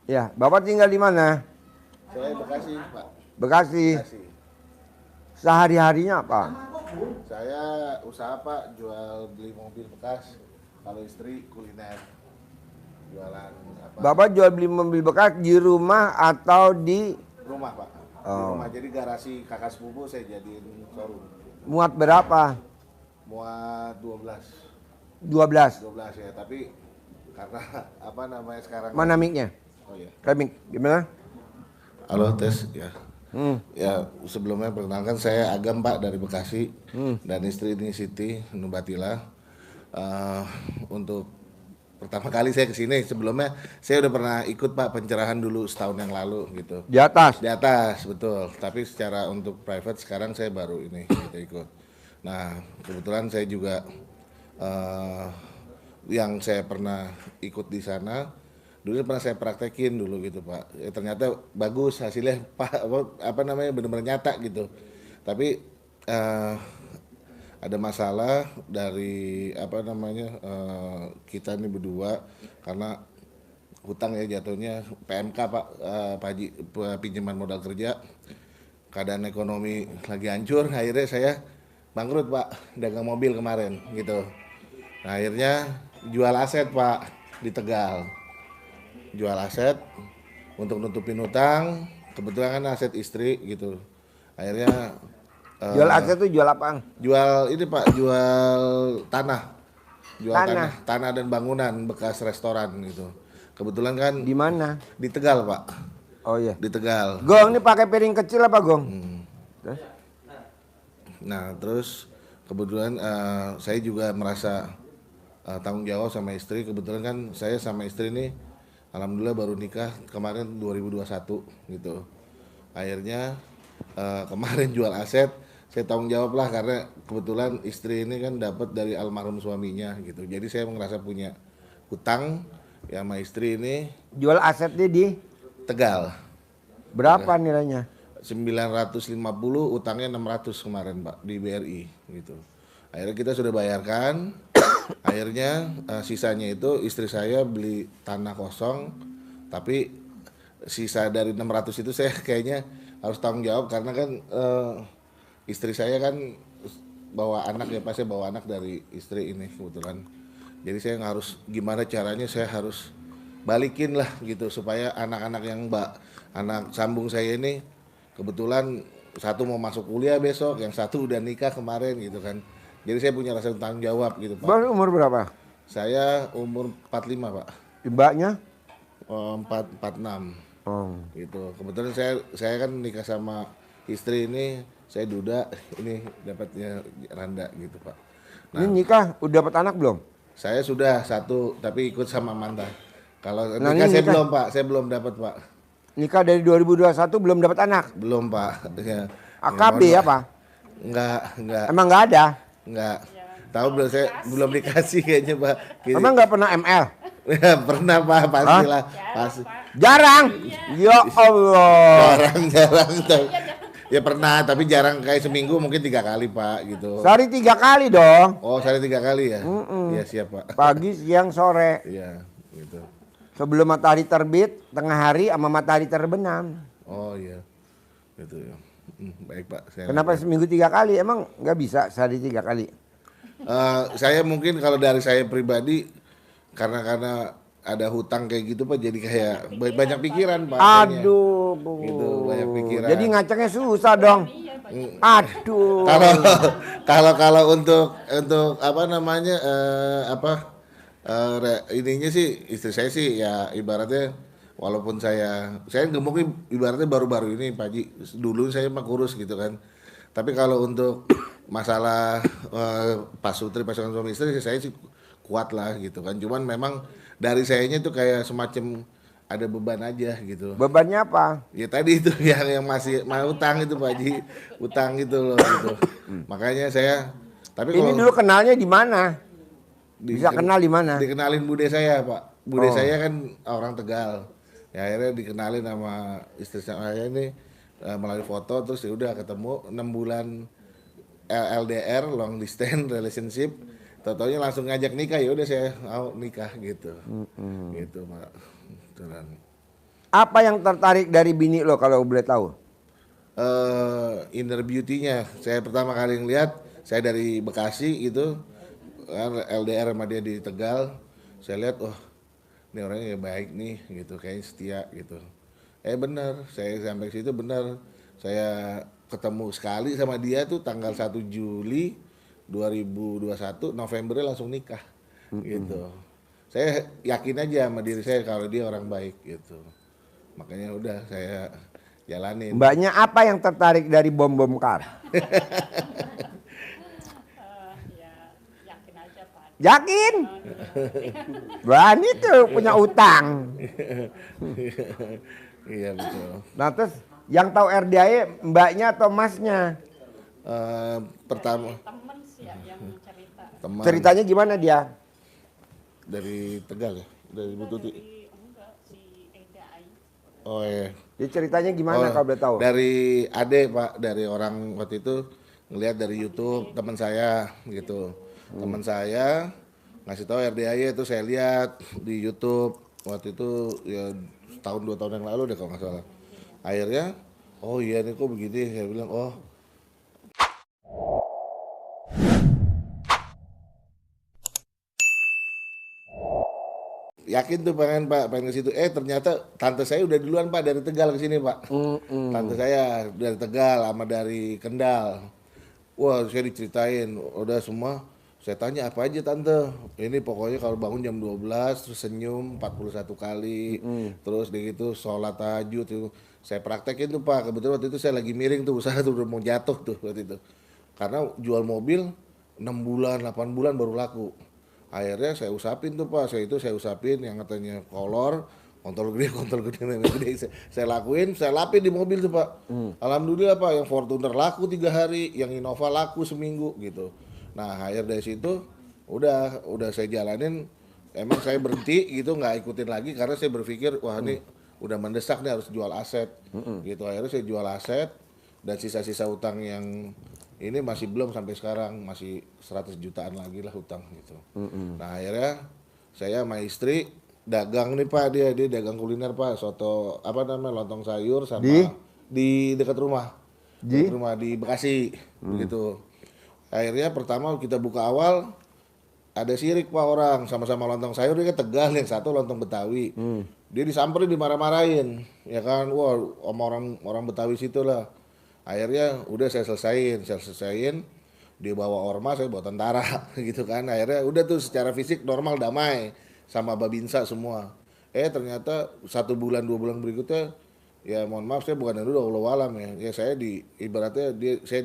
Ya, Bapak tinggal di mana? Saya Bekasi, Pak. Bekasi. Bekasi. Sehari-harinya apa? Saya usaha, Pak, jual beli mobil bekas. Kalau istri kuliner, jualan apa? Bapak jual beli mobil bekas di rumah atau di Rumah, Pak. Di Oh. rumah. Jadi garasi kakak sepupu saya jadiin showroom. muat berapa? Muat 12. 12. 12 ya, tapi karena apa namanya sekarang. Mana mic-nya? Oh iya. Mic. Gimana? Halo, tes ya. Hmm. Ya, sebelumnya perkenalkan saya Agam, Pak, dari Bekasi. Dan istri ini Siti Nubatila. Untuk pertama kali saya kesini, sebelumnya saya udah pernah ikut, Pak, pencerahan dulu setahun yang lalu gitu. Di atas. Di atas, betul. Tapi secara untuk private sekarang saya baru ini gitu ikut. Nah, kebetulan saya juga yang saya pernah ikut di sana dulu pernah saya praktekin dulu gitu, Pak. Ya, ternyata bagus hasilnya, Pak. Apa namanya, benar-benar nyata gitu. Tapi ada masalah dari apa namanya kita ini berdua karena hutang ya jatuhnya PMK, Pak, Pak Haji, pinjaman modal kerja. Keadaan ekonomi lagi hancur, akhirnya saya bangkrut, Pak, dagang mobil kemarin gitu. Nah, akhirnya jual aset, Pak, di Tegal. Jual aset untuk nutupin hutang, kebetulan kan aset istri gitu. Akhirnya Jual aset itu jual apa? jual ini, Pak, jual tanah. Jual Tanah. tanah dan bangunan bekas restoran gitu. Kebetulan kan Di mana? di Tegal, Pak. Oh iya. Di Tegal. Gong ini pakai piring kecil apa, Gong? Terus? Nah, terus kebetulan saya juga merasa tanggung jawab sama istri. Kebetulan kan saya sama istri ini alhamdulillah baru nikah kemarin 2021 gitu. Akhirnya kemarin jual aset, saya tanggung jawab lah karena kebetulan istri ini kan dapat dari almarhum suaminya gitu. Jadi saya merasa punya hutang ya sama istri ini. Jual asetnya di Tegal berapa nilainya? 950, utangnya 600 kemarin, Pak, di BRI gitu. Akhirnya kita sudah bayarkan. Akhirnya sisanya itu istri saya beli tanah kosong, tapi sisa dari 600 itu saya kayaknya harus tanggung jawab karena kan istri saya kan bawa anak ya, pasti bawa anak dari istri ini kebetulan. Jadi saya harus gimana caranya saya harus balikin lah gitu supaya anak-anak yang anak sambung saya ini kebetulan satu mau masuk kuliah besok, yang satu udah nikah kemarin gitu kan. Jadi saya punya rasa tanggung jawab gitu, Pak. Baru umur berapa? Saya umur 45, Pak. Mbaknya? 46 Oh. gitu. Kebetulan saya kan nikah sama istri ini, saya duda, ini dapatnya Randa gitu, Pak. Nah, Ini nikah udah dapat anak belum? saya sudah satu tapi ikut sama mantan. Kalau Nah, nikah ini saya nikah. belum, Pak. Saya belum dapat, Pak. Nikah dari 2021 belum dapat anak. Belum, Pak. Ya, AKB mohon, Pak. apa? Enggak. Emang nggak ada? Enggak. Tahu belum, saya belum dikasih kayaknya, Pak. Gini. Emang nggak pernah ML? Ya, pernah, Pak, pastilah. Pasti. Jarang. Ya Allah. Jarang. Ya pernah, tapi jarang, kayak seminggu mungkin 3 kali, Pak, gitu. Sehari 3 kali dong. Oh, saya 3 kali ya? Iya, siap, Pak. Pagi, siang, sore. Iya, gitu. Sebelum matahari terbit, tengah hari sama matahari terbenam. Oh iya, gitu ya. Baik, Pak. Kenapa seminggu 3 kali? Emang nggak bisa sehari 3 kali? Saya mungkin kalau dari saya pribadi karena ada hutang kayak gitu, Pak, jadi kayak banyak pikiran, Pak. kayaknya. Aduh, Bu. Gitu, banyak pikiran. Jadi ngacengnya susah dong. Aduh. Kalau untuk apa namanya ininya sih istri saya sih ya ibaratnya walaupun saya gemuknya ibaratnya baru-baru ini, Pak Haji. Dulu saya mah kurus gitu kan. Tapi kalau untuk masalah pasutri pasangan suami istri saya sih kuat lah gitu kan. Cuman memang dari sayanya tuh kayak semacam ada beban aja gitu. Bebannya apa? Ya tadi itu yang masih mau utang itu, Pak Haji. Utang gitu loh gitu. Makanya saya tapi Ini kalau dulu kenalnya di mana? Bisa kenal di mana? dikenalin bude saya, Pak. Bude Oh. saya kan orang Tegal. Ya akhirnya dikenalin sama istri saya ini melalui foto, terus ya udah ketemu 6 bulan LDR, long distance relationship. Tau-taunya langsung ngajak nikah, ya udah saya mau nikah gitu. Gitu, Pak. Betulan. Apa yang tertarik dari bini lo kalau boleh tahu? Inner beauty-nya. Saya pertama kali ngeliat, saya dari Bekasi gitu, kan LDR sama dia di Tegal. Saya lihat, wah ini orangnya ya baik nih gitu, kayaknya setia gitu. Bener, saya sampai situ bener. Saya ketemu sekali sama dia tuh tanggal 1 Juli 2021, Novembernya langsung nikah gitu. Saya yakin aja sama diri saya kalau dia orang baik gitu. Makanya udah saya jalanin. Mbaknya apa yang tertarik dari bom kar? Ya yakin aja Pak. Yakin? Berani tuh punya utang. Iya betul. Nah terus yang tahu RDAE mbaknya atau masnya? Pertama Temen sih ya yang cerita. teman Ceritanya gimana dia? dari Tegal ya, dari Bu Tuti. Enggak si Eda Ai. Oh iya. Dia ceritanya gimana Oh, kalau boleh tahu? dari Ade Pak, dari orang waktu itu ngelihat dari YouTube teman saya gitu. Teman saya ngasih tahu RDAY itu saya lihat di YouTube waktu itu ya tahun 2 tahun yang lalu deh kalau nggak salah. Akhirnya, oh iya nih kok begini, saya bilang oh yakin tuh pengen ke situ. Ternyata tante saya udah duluan Pak dari Tegal ke sini Pak. Tante saya dari Tegal sama dari Kendal. Wah, saya diceritain udah semua. Saya tanya apa aja tante. Ini pokoknya kalau bangun jam 12 terus senyum 41 kali. Terus di gitu sholat tahajud itu. Saya praktekin tuh Pak. Kebetulan waktu itu saya lagi miring tuh usaha tuh udah mau jatuh tuh waktu itu. Karena jual mobil 6 bulan, 8 bulan baru laku. Akhirnya saya usapin tuh Pak, saya usapin yang katanya kolor, kontol gede, nenek gede. Saya lakuin, saya lapin di mobil tuh Pak. Alhamdulillah Pak, yang Fortuner laku 3 hari, yang Innova laku seminggu gitu. Nah akhir dari situ, udah saya jalanin. Emang saya berhenti gitu, nggak ikutin lagi karena saya berpikir wah ini udah mendesak nih harus jual aset. Gitu akhirnya saya jual aset dan sisa-sisa utang yang ini masih belum sampai sekarang, masih 100 jutaan lagi lah hutang gitu. Nah akhirnya saya sama istri dagang nih Pak, dia dagang kuliner Pak, soto apa namanya lontong sayur sama di dekat rumah, dekat rumah di Bekasi begitu. Akhirnya pertama kita buka awal ada sirik Pak, orang sama-sama lontong sayur, dia kan Tegal, yang satu lontong Betawi. Dia disamperin dimarah-marahin ya kan, wah sama orang Betawi situ lah. Akhirnya udah saya selesaiin, dia bawa ormas, saya bawa tentara gitu kan. Akhirnya udah tuh secara fisik normal damai sama Babinsa semua. Ternyata 1 bulan 2 bulan berikutnya ya mohon maaf saya bukan dulu Allah alam ya. Ya saya ibaratnya saya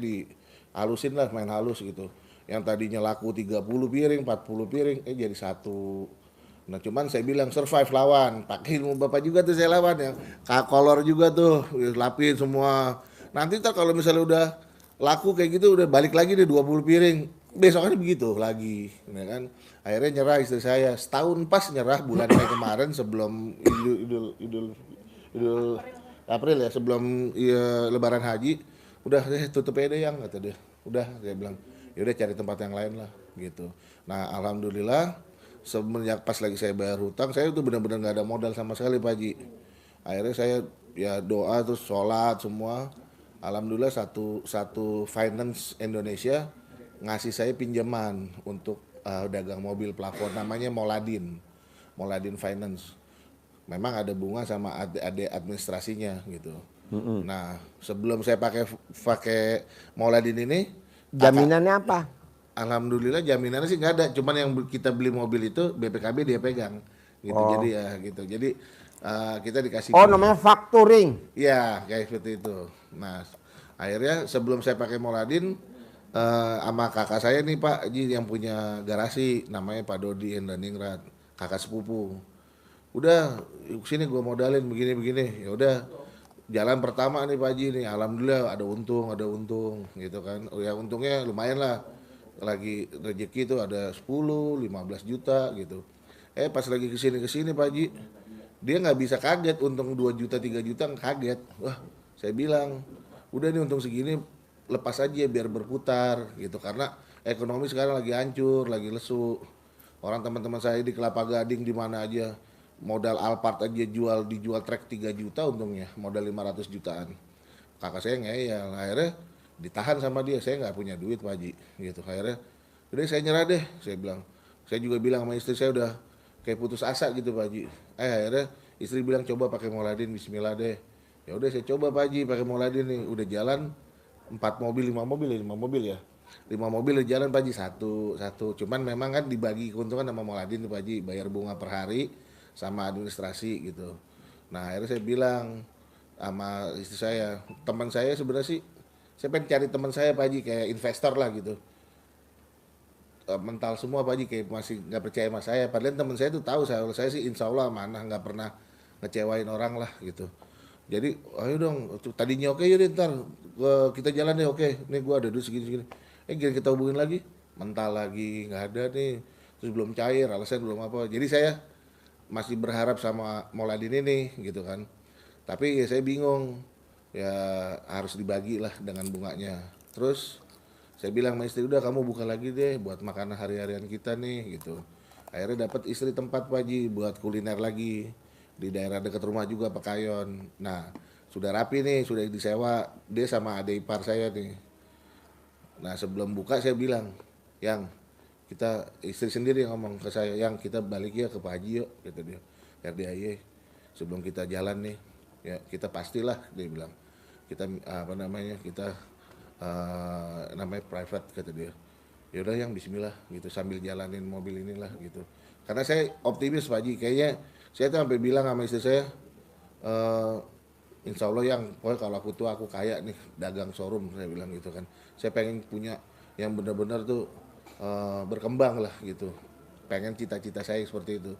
halusin lah, main halus gitu. Yang tadinya laku 30 piring, 40 piring jadi satu. Nah cuman saya bilang survive lawan, pakai ilmu bapak juga tuh saya lawan ya. Kolor juga tuh, lapin semua. Nanti ntar kalau misalnya udah laku kayak gitu udah balik lagi deh 20 piring. Besoknya begitu lagi, ya kan? Akhirnya nyerah istri saya. Setahun pas nyerah bulan Mei kemarin sebelum Idul April ya, sebelum Lebaran Haji. Udah deh tutup aja deh yang kata dia. Udah saya bilang, ya udah cari tempat yang lain lah gitu. Nah, alhamdulillah semenjak pas lagi saya bayar hutang, saya tuh benar-benar nggak ada modal sama sekali Pak Haji. Akhirnya saya ya doa terus sholat semua. Alhamdulillah satu finance Indonesia ngasih saya pinjaman untuk dagang mobil plafon, namanya Moladin Finance. Memang ada bunga sama ada administrasinya gitu. Nah sebelum saya pakai Moladin ini, Jaminannya apa? alhamdulillah jaminannya sih nggak ada. Cuman yang kita beli mobil itu BPKB dia pegang gitu. Jadi ya gitu. Jadi kita dikasih. Oh namanya factoring. Iya, kayak seperti itu. Nah, akhirnya sebelum saya pakai Moladin, sama kakak saya nih Pak Ji yang punya garasi, namanya Pak Dodi Endraningrat, kakak sepupu. Udah, sini gue modalin begini-begini. Ya udah, jalan pertama nih Pak Ji nih, alhamdulillah ada untung, gitu kan. Oh ya untungnya lumayan lah. Lagi rezeki itu ada 10, 15 juta gitu. Pas lagi kesini Pak Ji, dia nggak bisa kaget, untung 2 juta 3 juta kaget. Wah saya bilang udah nih untung segini lepas aja biar berputar gitu, karena ekonomi sekarang lagi hancur, lagi lesu. Orang teman-teman saya di Kelapa Gading di mana aja modal Alphard aja dijual trek 3 juta untungnya, modal 500 jutaan. Kakak saya ngeyel, akhirnya ditahan sama dia, saya nggak punya duit Pak Haji, gitu. Akhirnya, udah saya nyerah deh, saya bilang. Saya juga bilang sama istri saya udah kayak putus asa gitu Pak Haji. Akhirnya istri bilang coba pakai Mauladin, Bismillah deh. Ya udah saya coba Pak Haji pakai Mauladin nih, udah jalan 4 mobil, 5 mobil ya, 5 mobil ya. 5 mobil udah jalan Pak Haji, satu. Cuman memang kan dibagi keuntungan sama Mauladin tuh Pak Haji, bayar bunga per hari sama administrasi gitu. Nah akhirnya saya bilang sama istri saya, teman saya sebenarnya sih, saya pengen cari teman saya Pak Haji kayak investor lah gitu. Mental semua Pak Haji, kayak masih nggak percaya sama saya. Padahal teman saya tuh tahu saya sih insya Allah amanah, nggak pernah ngecewain orang lah gitu. Jadi ayo dong, tadinya oke yaudah ntar kita jalan deh, oke. Nih gua ada duit segini-segini. Gini kita hubungin lagi, mental lagi nggak ada nih. Terus belum cair, alasan belum apa. Jadi saya masih berharap sama Mauladin ini gitu kan. Tapi ya saya bingung, ya harus dibagi lah dengan bunganya. Terus saya bilang sama istri, udah kamu buka lagi deh buat makanan hari-harian kita nih gitu. Akhirnya dapat istri tempat Pak Haji buat kuliner lagi di daerah dekat rumah juga Pekayon. Nah sudah rapi nih, sudah disewa dia sama adik ipar saya nih. Nah sebelum buka saya bilang, yang kita istri sendiri yang ngomong ke saya, yang kita balik ya ke Pak Haji yuk, gitu dia. RDIY sebelum kita jalan nih, ya kita pastilah dia bilang. Kita apa namanya, kita namanya private kata dia. Ya udah yang Bismillah gitu sambil jalanin mobil inilah gitu. Karena saya optimis Pak Haji, kayaknya saya tuh sampai bilang sama istri saya, insya Allah yang pokoknya kalau aku tua aku kaya nih dagang showroom, saya bilang gitu kan. Saya pengen punya yang benar-benar tuh berkembang lah gitu. Pengen cita-cita saya seperti itu.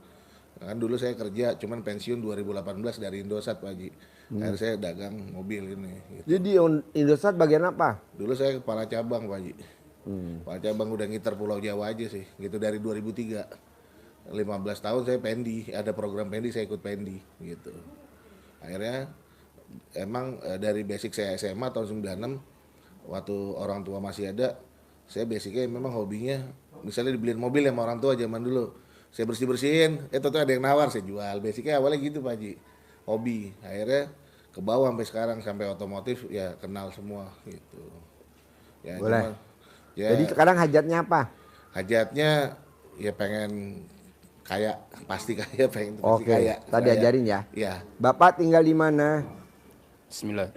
Kan dulu saya kerja cuman pensiun 2018 dari Indosat Pak Haji. Akhirnya saya dagang mobil ini gitu. Jadi Indosat bagian apa? Dulu saya kepala cabang Pak Haji. Kepala cabang udah ngiter Pulau Jawa aja sih. Gitu dari 2003. 15 tahun saya pendi, ada program pendi saya ikut pendi gitu. Akhirnya emang dari basic saya SMA tahun 96 waktu orang tua masih ada, saya basicnya memang hobinya misalnya dibeliin mobil ya sama orang tua zaman dulu. Saya bersih-bersihin, tuh ada yang nawar saya jual. Basicnya awalnya gitu Pak Haji. Hobi. Akhirnya ke bawah sampai sekarang sampai otomotif ya kenal semua gitu. Ya, Boleh. cuman, ya, Jadi sekarang hajatnya apa? hajatnya ya pengen kaya, pasti kaya, pengen pasti Oke, kaya. tadi Kaya. ajarin ya. Ya, Bapak tinggal di mana? Bismillah.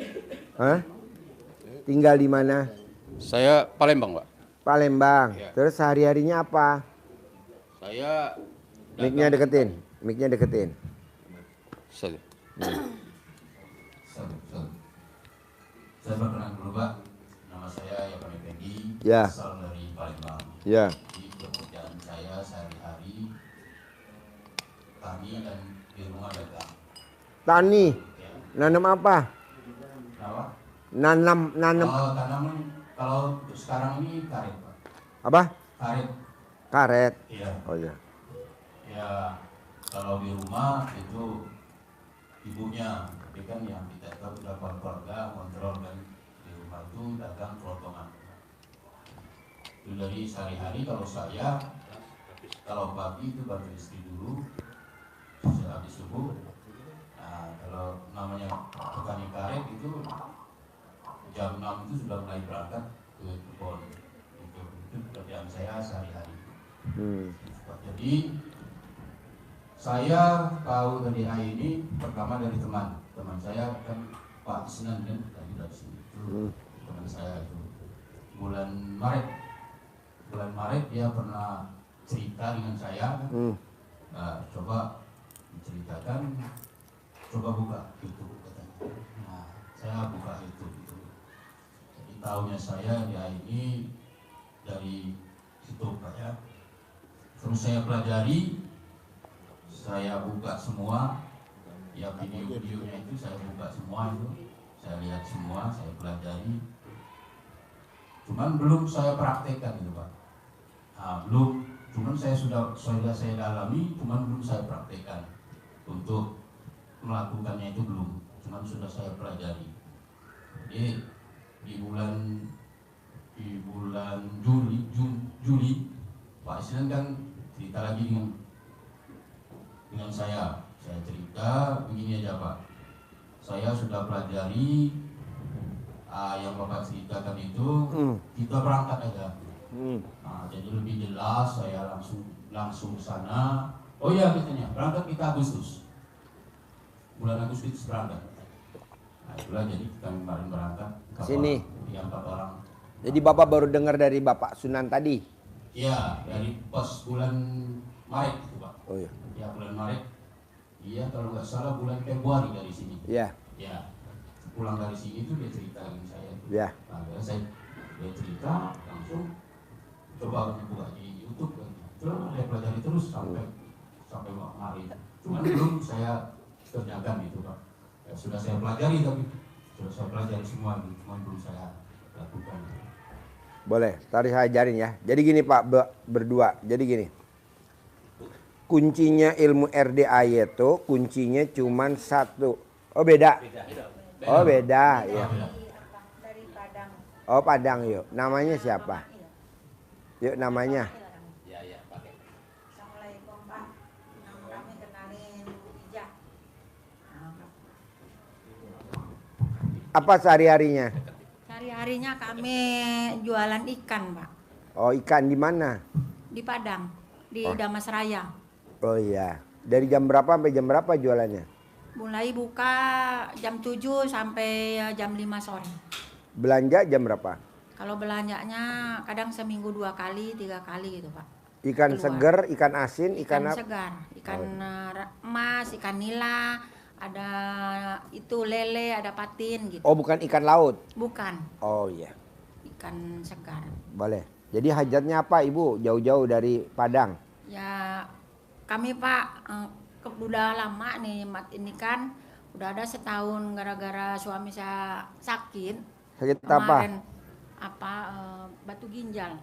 Hah? Tinggal di mana? Saya Palembang, Pak. Palembang. Ya. Terus sehari-harinya apa? Saya Mic-nya deketin. Mic-nya deketin. Sorry. Saya perkenalan dulu Pak, nama saya Yapan Effendi, Ya. asal dari Palembang. Ya. Jadi pekerjaan saya sehari-hari tani dan di rumah dagang. Tani. Nanam apa? Kenapa? Nanam. Kalau tanaman, kalau untuk sekarang ini karet Pak. Apa? Karet, Karet. iya. Oh ya. Ya, kalau di rumah itu ibunya, tapi kan yang kita tahu beberapa keluarga kontrol dan di rumah itu dagang kelotongan. Itu dari sehari-hari kalau saya, kalau pagi itu bantu istri dulu, habis subuh. Nah, kalau namanya petani karet itu jam 6 itu sudah mulai berangkat ke kebun. Itu pekerjaan saya sehari-hari. Jadi saya tahu dari AI ini pertama dari teman saya kan Pak Isnan kan dari sini itu teman saya itu bulan Maret dia pernah cerita dengan saya kan, coba menceritakan, coba buka YouTube katanya. Nah saya buka YouTube itu, jadi tahunya saya di AI ini dari situ Pak ya. Terus saya pelajari, saya buka semua, ya video-videonya itu saya buka semua itu, saya lihat semua, saya pelajari. Cuman belum saya praktekkan itu Pak. Nah, belum, cuman sudah saya dalami, cuman belum saya praktekkan untuk melakukannya itu belum, cuman sudah saya pelajari. Jadi di bulan Juli Pak Isnan kan cerita lagi dengan saya Saya cerita begini aja Pak. Saya sudah pelajari yang Bapak ceritakan itu, kita berangkat aja. Jadi lebih jelas saya langsung sana. Oh iya katanya berangkat kita Agustus. Bulan Agustus berangkat. Nah itulah jadi kami kemarin berangkat. Sini. Yang 4 orang. Jadi Bapak baru dengar dari Bapak Sunan tadi? Iya, dari pas bulan Maret itu Pak. Oh iya. Ya bulan Maret. Iya kalau nggak salah bulan Februari dari sini. Iya. Ya, pulang dari sini tuh dia ceritakan saya. Iya. Nah, dia cerita langsung coba buka di YouTube kan. Terus saya pelajari terus sampai kemarin. Cuman belum saya kerjakan itu Pak. Ya, sudah saya pelajari tapi sudah saya pelajari semua itu, cuma belum saya lakukan. Boleh, tadi saya ajarin ya. Jadi gini Pak, berdua. Jadi gini. Kuncinya ilmu RDAY itu kuncinya cuman satu. Oh beda. Oh beda ya. Dari Padang. Oh Padang yuk. Namanya siapa? Yuk namanya. Assalamualaikum Pak. Nama kami kenalin Bu Ija. Apa sehari-harinya? Sehari-harinya kami jualan ikan Pak. Oh ikan di mana? Di Padang. Di Damas Raya. Oh iya. Dari jam berapa sampai jam berapa jualannya? Mulai buka jam 7 sampai jam 5 sore. Belanja jam berapa? Kalau belanjanya kadang seminggu 2 kali, 3 kali gitu Pak. Ikan Keluar. seger, ikan asin, ikan apa? segar, ikan emas, ikan nila, ada itu lele, ada patin gitu. Oh bukan ikan laut? Bukan, Oh iya. ikan segar. Boleh. Jadi hajatnya apa Ibu? Jauh-jauh dari Padang? Ya kami Pak udah lama nih mat ini kan udah ada setahun gara-gara suami saya sakit. Sakit apa? Kemarin batu ginjal.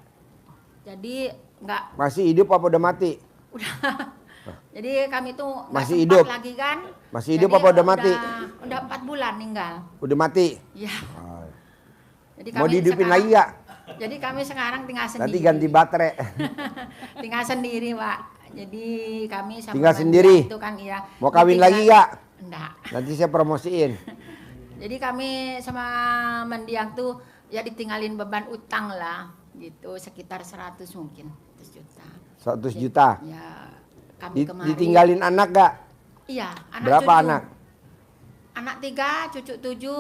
Jadi nggak Masih hidup apa udah mati? udah. Jadi kami tuh nggak Masih sempat hidup? lagi kan. Masih hidup Jadi apa udah mati? Udah 4 bulan meninggal. Udah mati? Ya. Oh. Jadi Mau kami dihidupin sekarang- lagi gak? Jadi kami sekarang tinggal sendiri. Nanti ganti baterai. Tinggal sendiri Pak. Jadi kami sama Tinggal mendiang sendiri? itu kan iya. Mau kawin Ditinggal- lagi gak? Enggak. Nanti saya promosiin. Jadi kami sama mendiang tuh ya ditinggalin beban utang lah gitu sekitar 100 mungkin 100 juta. 100 juta. Ya kami kemarin. Ditinggalin anak gak? Iya, anak Berapa cucu. anak? Anak 3, cucu 7,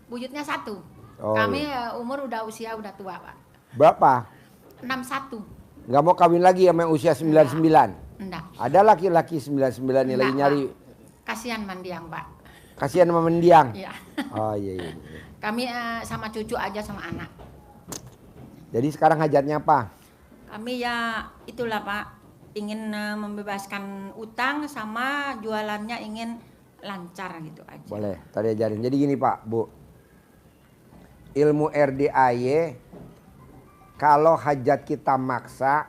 buyutnya 1. Oh, Kami umur udah udah tua Pak. Berapa? 61. Gak mau kawin lagi sama yang usia 99? Enggak. Ada laki-laki 99 yang lagi Enggak, nyari. Pak. Kasihan mendiang Pak. Kasihan sama mendiang. Iya. Oh iya, iya. Kami sama cucu aja sama anak. Jadi sekarang hajatnya apa? Kami ya itulah Pak, ingin membebaskan utang sama jualannya ingin lancar gitu aja. Boleh, tadi ajarin. Jadi gini Pak, Bu. Ilmu RDAY, kalau hajat kita maksa,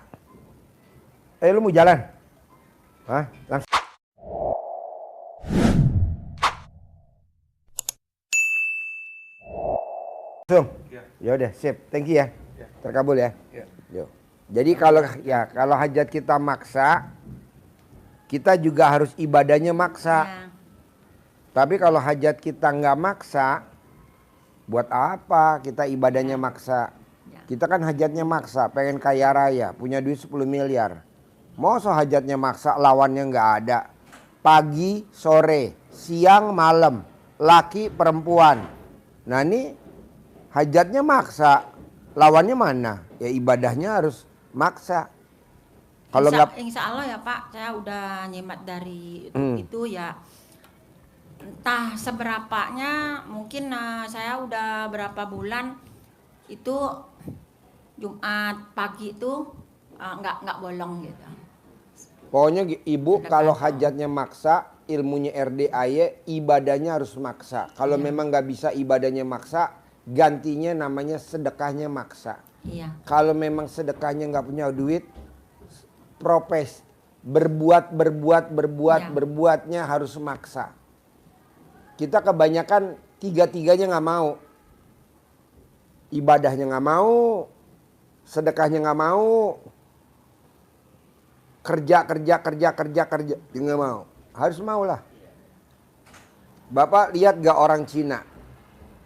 lu mau jalan? Hah? Langsung. Ya udah, sip. Thank you ya. Terkabul ya. Yuk. Jadi kalau hajat kita maksa, kita juga harus ibadahnya maksa. Ya, Tapi kalau hajat kita nggak maksa, buat apa kita ibadahnya maksa? ya. Kita kan hajatnya maksa, pengen kaya raya, punya duit 10 miliar. Mau hajatnya maksa, lawannya nggak ada. Pagi, sore, siang, malam, laki, perempuan. Nah ini hajatnya maksa, lawannya mana? Ya ibadahnya harus maksa. Kalau nggak Insya Allah ya Pak, saya udah nyimak dari Hmm. itu ya. Entah seberapanya, mungkin saya udah berapa bulan itu Jumat pagi itu nggak bolong gitu. Pokoknya ibu Udah kalau kacau. hajatnya maksa, ilmunya RDAY, ibadahnya harus maksa. Kalau Iya. memang nggak bisa ibadahnya maksa, gantinya namanya sedekahnya maksa. Iya, Kalau memang sedekahnya nggak punya duit, propes, Iya. berbuatnya harus maksa. Kita kebanyakan tiga-tiganya nggak mau. Ibadahnya nggak mau, sedekahnya nggak mau, kerja, nggak mau. Harus mau lah. Bapak lihat gak orang Cina?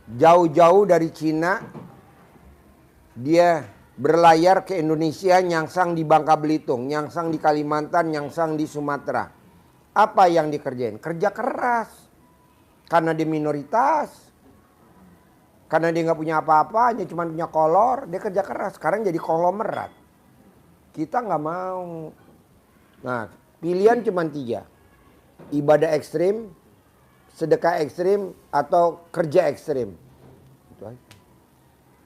Jauh-jauh dari Cina, dia berlayar ke Indonesia, nyangsang di Bangka Belitung, nyangsang di Kalimantan, nyangsang di Sumatera. Apa yang dikerjain? Kerja keras. Karena dia minoritas. Karena dia nggak punya apa-apa, hanya cuma punya kolor, dia kerja keras. Sekarang jadi konglomerat. Kita nggak mau. Nah, pilihan cuma 3. Ibadah ekstrim, sedekah ekstrim, atau kerja ekstrim. Itu aja.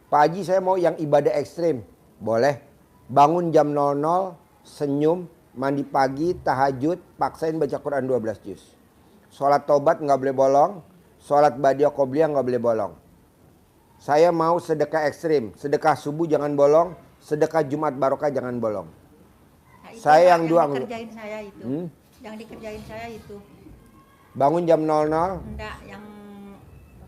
Pak Haji, saya mau yang ibadah ekstrim. Boleh. Bangun jam 00, senyum, mandi pagi, tahajud, paksain baca Quran 12 juz. Sholat taubat nggak boleh bolong. Sholat badiah qobliyah nggak boleh bolong. Saya mau sedekah ekstrim. Sedekah subuh jangan bolong. Sedekah Jumat barokah jangan bolong. Nah, itu Saya yang dua. dikerjain saya itu. Yang dikerjain saya itu. Bangun jam 00. Enggak, yang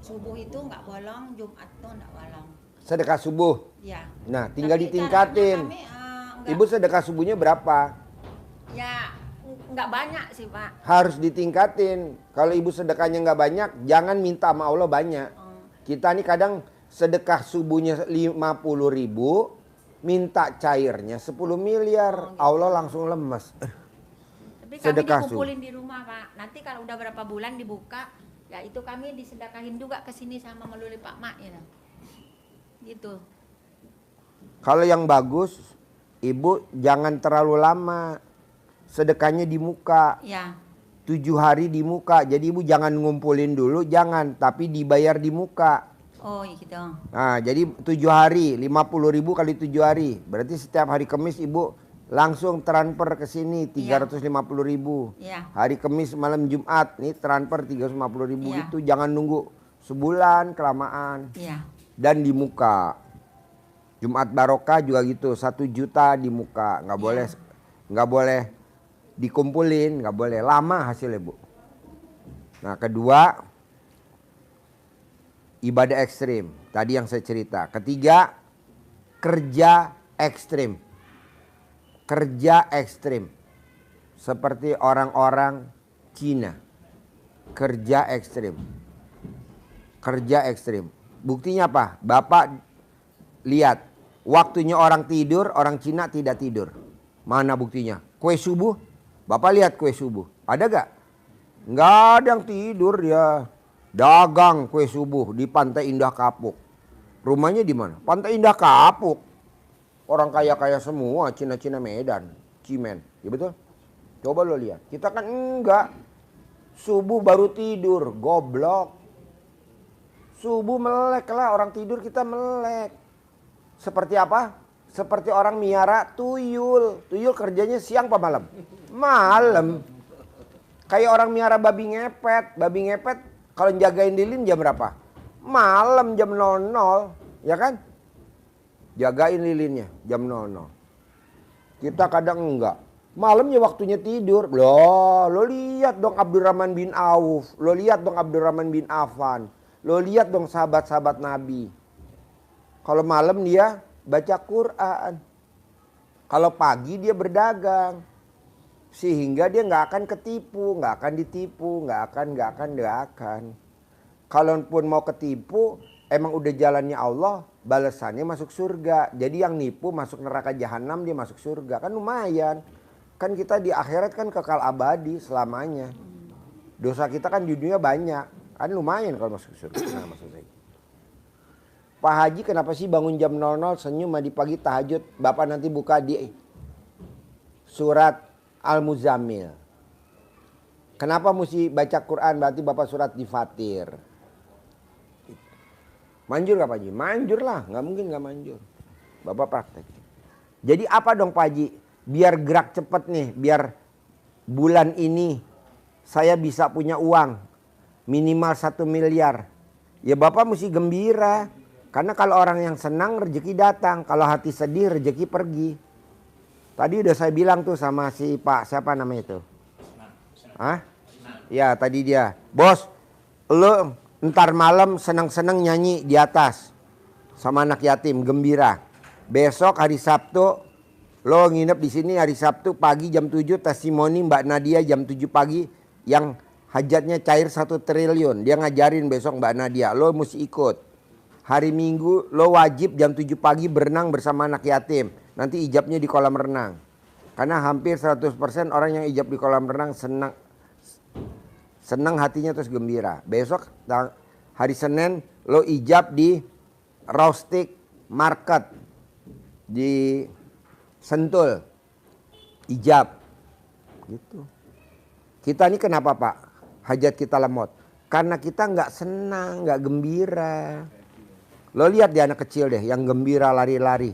subuh itu enggak bolong, Jumat tuh enggak bolong. Sedekah subuh. Ya. Nah, tinggal Tapi ditingkatin. caranya kami, enggak, Ibu sedekah subuhnya berapa? ya enggak banyak sih, Pak. Harus ditingkatin. Kalau ibu sedekahnya nggak banyak, jangan minta sama Allah banyak. Kita nih kadang sedekah subuhnya 50.000, minta cairnya 10 miliar. gitu. Allah langsung lemes. Tapi kami Sedekah dikumpulin di rumah, Pak. Nanti kalau udah berapa bulan dibuka, ya itu kami disedekahin juga ke sini sama melalui Pak Mak ya. Gitu. Kalau yang bagus, ibu jangan terlalu lama. Sedekahnya di muka. Ya. 7 hari di muka. Jadi ibu jangan ngumpulin dulu, jangan. Tapi dibayar di muka. Oh gitu. Nah, jadi 7 hari, 50.000 kali 7 hari. Berarti setiap hari Kamis ibu langsung transfer ke sini 350.000. Iya. Hari Kamis malam Jumat nih transfer 350.000. Iya. Itu jangan nunggu sebulan kelamaan. Iya. Dan di muka. Jumat barokah juga gitu, 1 juta di muka. Nggak boleh dikumpulin, nggak boleh lama hasilnya, Bu. Nah, kedua, ibadah ekstrim. Tadi yang saya cerita. Ketiga, kerja ekstrim. Kerja ekstrim. Seperti orang-orang Cina. Kerja ekstrim. Kerja ekstrim. Buktinya apa? Bapak lihat. Waktunya orang tidur, orang Cina tidak tidur. Mana buktinya? Kue subuh. Bapak lihat kue subuh. Ada gak? Nggak ada yang tidur ya. Dagang kue subuh di Pantai Indah Kapuk. Rumahnya di mana? Pantai Indah Kapuk. Orang kaya-kaya semua, Cina-Cina Medan, Cimen. Ya betul? Coba lo lihat. Kita kan enggak. Subuh baru tidur, goblok. Subuh melek lah, orang tidur kita melek. Seperti apa? Seperti orang miara tuyul. Tuyul kerjanya siang apa malam? Malam. Kayak orang miara babi ngepet. Babi ngepet kalau jagain lilin jam berapa? Malam jam 00, ya kan? Jagain lilinnya jam 00. Kita kadang enggak. Malamnya waktunya tidur. Loh, lo lihat dong Abdurrahman bin Auf. Lo lihat dong Abdurrahman bin Affan. Lo lihat dong sahabat-sahabat Nabi. Kalau malam dia baca Quran. Kalau pagi dia berdagang. Sehingga dia nggak akan ketipu, nggak akan ditipu, nggak akan. Kalaupun mau ketipu, emang udah jalannya Allah, balasannya masuk surga. Jadi yang nipu masuk neraka jahanam, dia masuk surga. Kan lumayan. Kan kita di akhirat kan kekal abadi selamanya. Dosa kita kan di dunia banyak. Kan lumayan kalau masuk surga. Nah, maksud saya. Pak Haji kenapa sih bangun jam 00 senyum mandi pagi tahajud? Bapak nanti buka di surat Al-Muzammil. Kenapa mesti baca Quran? Berarti Bapak surat di Fatir. Manjur gak Pak Haji? Manjur lah, gak mungkin gak manjur. Bapak praktek. Jadi apa dong Pak Haji? Biar gerak cepet nih, biar bulan ini saya bisa punya uang. Minimal 1 miliar. Ya Bapak mesti gembira. Karena kalau orang yang senang rezeki datang. Kalau hati sedih rezeki pergi. Tadi udah saya bilang tuh sama si Pak, siapa namanya itu? Hah? Ya tadi dia. Bos, lo ntar malam senang-senang nyanyi di atas. Sama anak yatim, gembira. Besok hari Sabtu, lo nginep di sini hari Sabtu pagi jam 7 testimoni Mbak Nadia jam 7 pagi. yang hajatnya cair 1 triliun. Dia ngajarin besok Mbak Nadia, lo mesti ikut. Hari Minggu lo wajib jam 7 pagi berenang bersama anak yatim. Nanti ijabnya di kolam renang. Karena hampir 100% orang yang ijab di kolam renang senang hatinya terus gembira. Besok hari Senin lo ijab di Rustic Market di Sentul. Ijab. Gitu. Kita ini kenapa Pak? Hajat kita lemot. Karena kita nggak senang, nggak gembira. Lo lihat di anak kecil deh yang gembira lari-lari.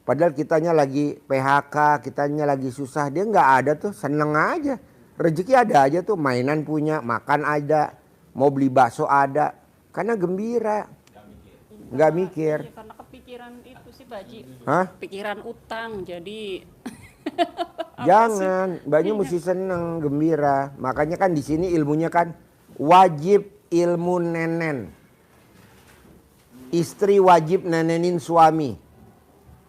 Padahal kitanya lagi PHK, kitanya lagi susah. Dia nggak ada tuh, seneng aja. Rezeki ada aja tuh, mainan punya, makan ada, mau beli bakso ada. Karena gembira. Nggak mikir. Iya, karena kepikiran itu sih Baji. Hah? Pikiran utang, jadi Jangan, Mbaknya mesti seneng, gembira. Makanya kan di sini ilmunya kan wajib ilmu nenen. Istri wajib nenenin suami.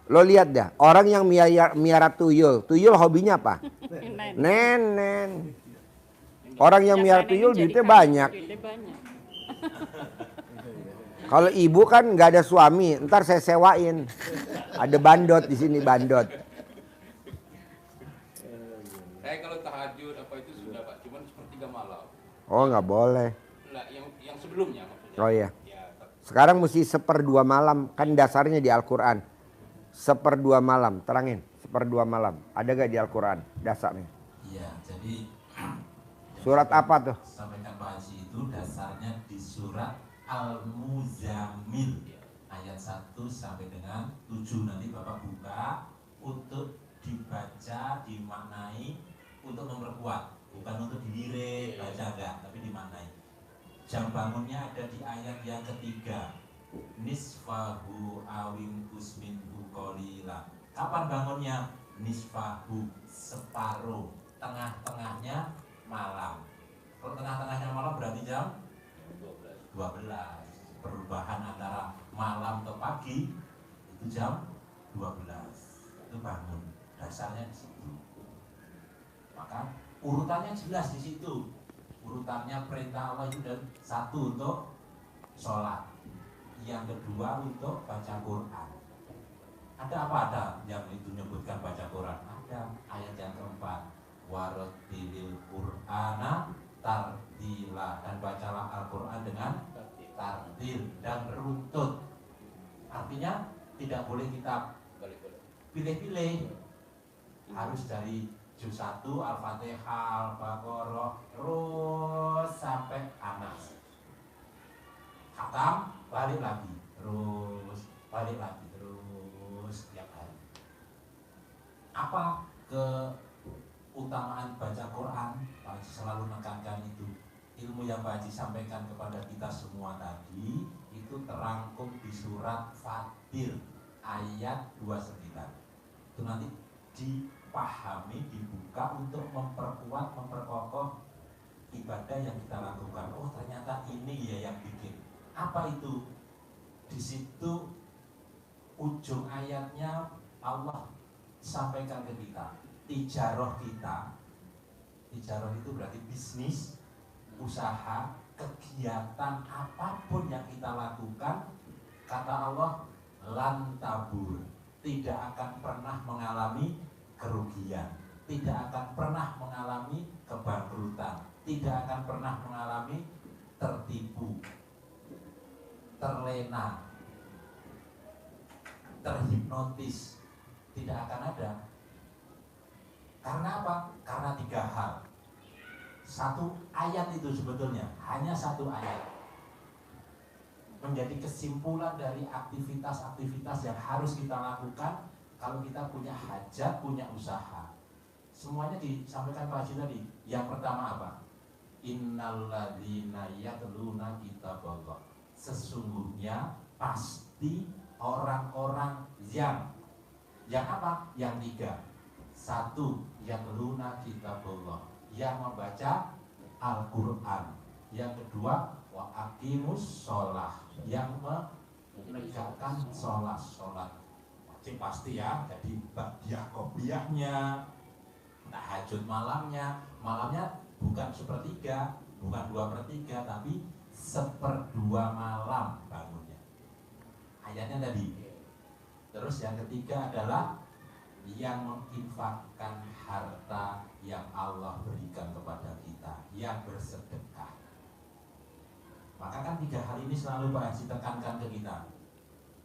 Lo lihat dah, orang yang miara tuyul hobinya apa? Nenen. Orang yang miara tuyul duitnya banyak. Kalau ibu kan nggak ada suami, ntar saya sewain. Ada bandot di sini, bandot. Saya kalau tahajud apa itu sudah Pak, cuman sepertiga malam. Oh nggak boleh. Nah, yang sebelumnya maksudnya. Oh iya. Ya, Sekarang mesti 1/2 malam, kan dasarnya di Al-Quran. 1/2 malam, terangin. 1/2 malam, ada gak di Al-Quran dasarnya? Iya, jadi Surat apa tuh? sampaikan Pak Haji itu dasarnya di surat Al-Muzammil ayat 1 sampai dengan 7. Nanti Bapak buka untuk dibaca, dimaknai, untuk memperkuat, bukan untuk dilirik, baca enggak, tapi dimaknai. Jam bangunnya ada di ayat yang ketiga. Nisfahu awin kusminhu qalila. Kapan bangunnya? Nisfahu, separuh, tengah-tengahnya malam. Kalau tengah-tengahnya malam berarti jam 12. Perubahan antara malam ke pagi itu jam 12. Itu bangun. Dasarnya di situ. Maka urutannya jelas di situ. Urutannya perintah Allah itu dan 1 untuk sholat, yang kedua untuk baca Quran. Ada apa ada yang itu menyebutkan baca Quran? Ada ayat yang keempat, warattilil Qur'ana tartila, dan bacalah Al-Quran dengan tartil dan beruntut. Artinya tidak boleh kita pilih-pilih, harus dari juz 1 Al-Fatihah, Al-Baqarah terus sampai Anas. Khatam, balik lagi, terus balik lagi, terus tiap hari. Apa keutamaan baca Quran? Pak Haji selalu menekankan itu. Ilmu yang Pak Haji sampaikan kepada kita semua tadi itu terangkum di surat Fatir ayat 29. Itu nanti dipahami, dibuka untuk memperkuat, memperkokoh ibadah yang kita lakukan. Oh ternyata ini ya yang bikin. Apa itu? Di situ ujung ayatnya Allah sampaikan ke kita, tijaroh kita. Tijaroh itu berarti bisnis, usaha, kegiatan apapun yang kita lakukan, kata Allah lan tabur, tidak akan pernah mengalami kerugian, tidak akan pernah mengalami kebangkrutan, tidak akan pernah mengalami tertipu, terlena, terhipnotis, tidak akan ada. Karena apa? Karena 3 hal. 1 ayat itu sebetulnya hanya 1 ayat menjadi kesimpulan dari aktivitas-aktivitas yang harus kita lakukan kalau kita punya hajat, punya usaha. Semuanya disampaikan Pak Haji tadi. Yang pertama apa? Innalladzina yatluna kitaballah. Sesungguhnya pasti orang-orang yang apa? Yang 3. 1, yatluna kitaballah, yang membaca Al-Quran. Yang kedua, wa aqimus sholah, yang menegakkan sholat. Wajib pasti ya. Jadi ba'diyah qobliyahnya, tahajud malamnya bukan sepertiga, bukan 2/3, tapi 1/2 malam bangunnya. Ayatnya tadi. Terus yang ketiga adalah yang menginfakkan harta yang Allah berikan kepada kita, yang bersedekah. Maka kan 3 hal ini selalu Pak Haji tekankan ke kita.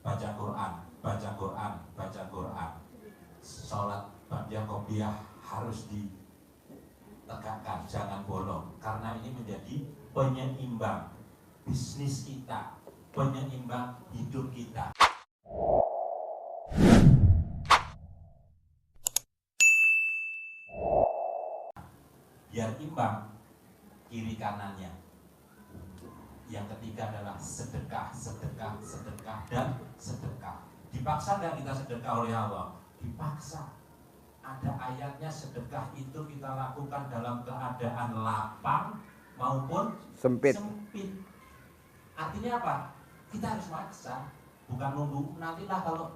Baca Quran, baca Quran, baca Quran. Sholat ba'da qobliyah harus ditegakkan, jangan bolong. Karena ini menjadi penyeimbang bisnis kita, penyeimbang hidup kita. Biar imbang kiri kanannya. Yang ketiga adalah sedekah, sedekah, sedekah, dan sedekah. Dipaksa nggak kita sedekah oleh Allah? Dipaksa. Ada ayatnya sedekah itu kita lakukan dalam keadaan lapang maupun Sempit. Artinya apa? Kita harus maksa, bukan nunggu nantilah kalau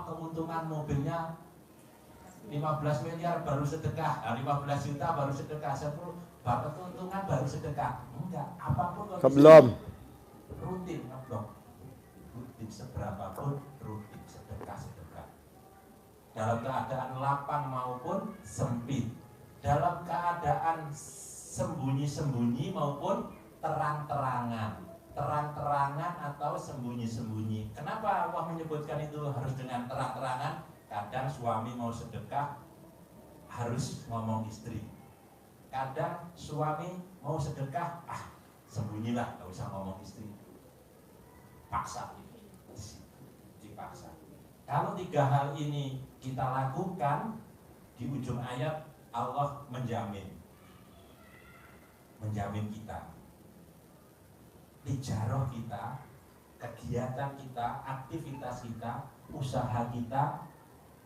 keuntungan mobilnya 15 miliar baru sedekah, 15 juta baru sedekah, 10 baru keuntungan baru sedekah. Enggak, apapun kondisi Sebelum. rutin ngeblok, rutin seberapapun rutin sedekah. Dalam keadaan lapang maupun sempit, dalam keadaan sembunyi-sembunyi maupun terang-terangan atau sembunyi-sembunyi. Kenapa Allah menyebutkan itu harus dengan terang-terangan? Kadang suami mau sedekah harus ngomong istri. Kadang suami mau sedekah, sembunyilah, gak usah ngomong istri. Paksa, dipaksa. Kalau 3 hal ini kita lakukan, di ujung ayat Allah menjamin kita, tijarah kita, kegiatan kita, aktivitas kita, usaha kita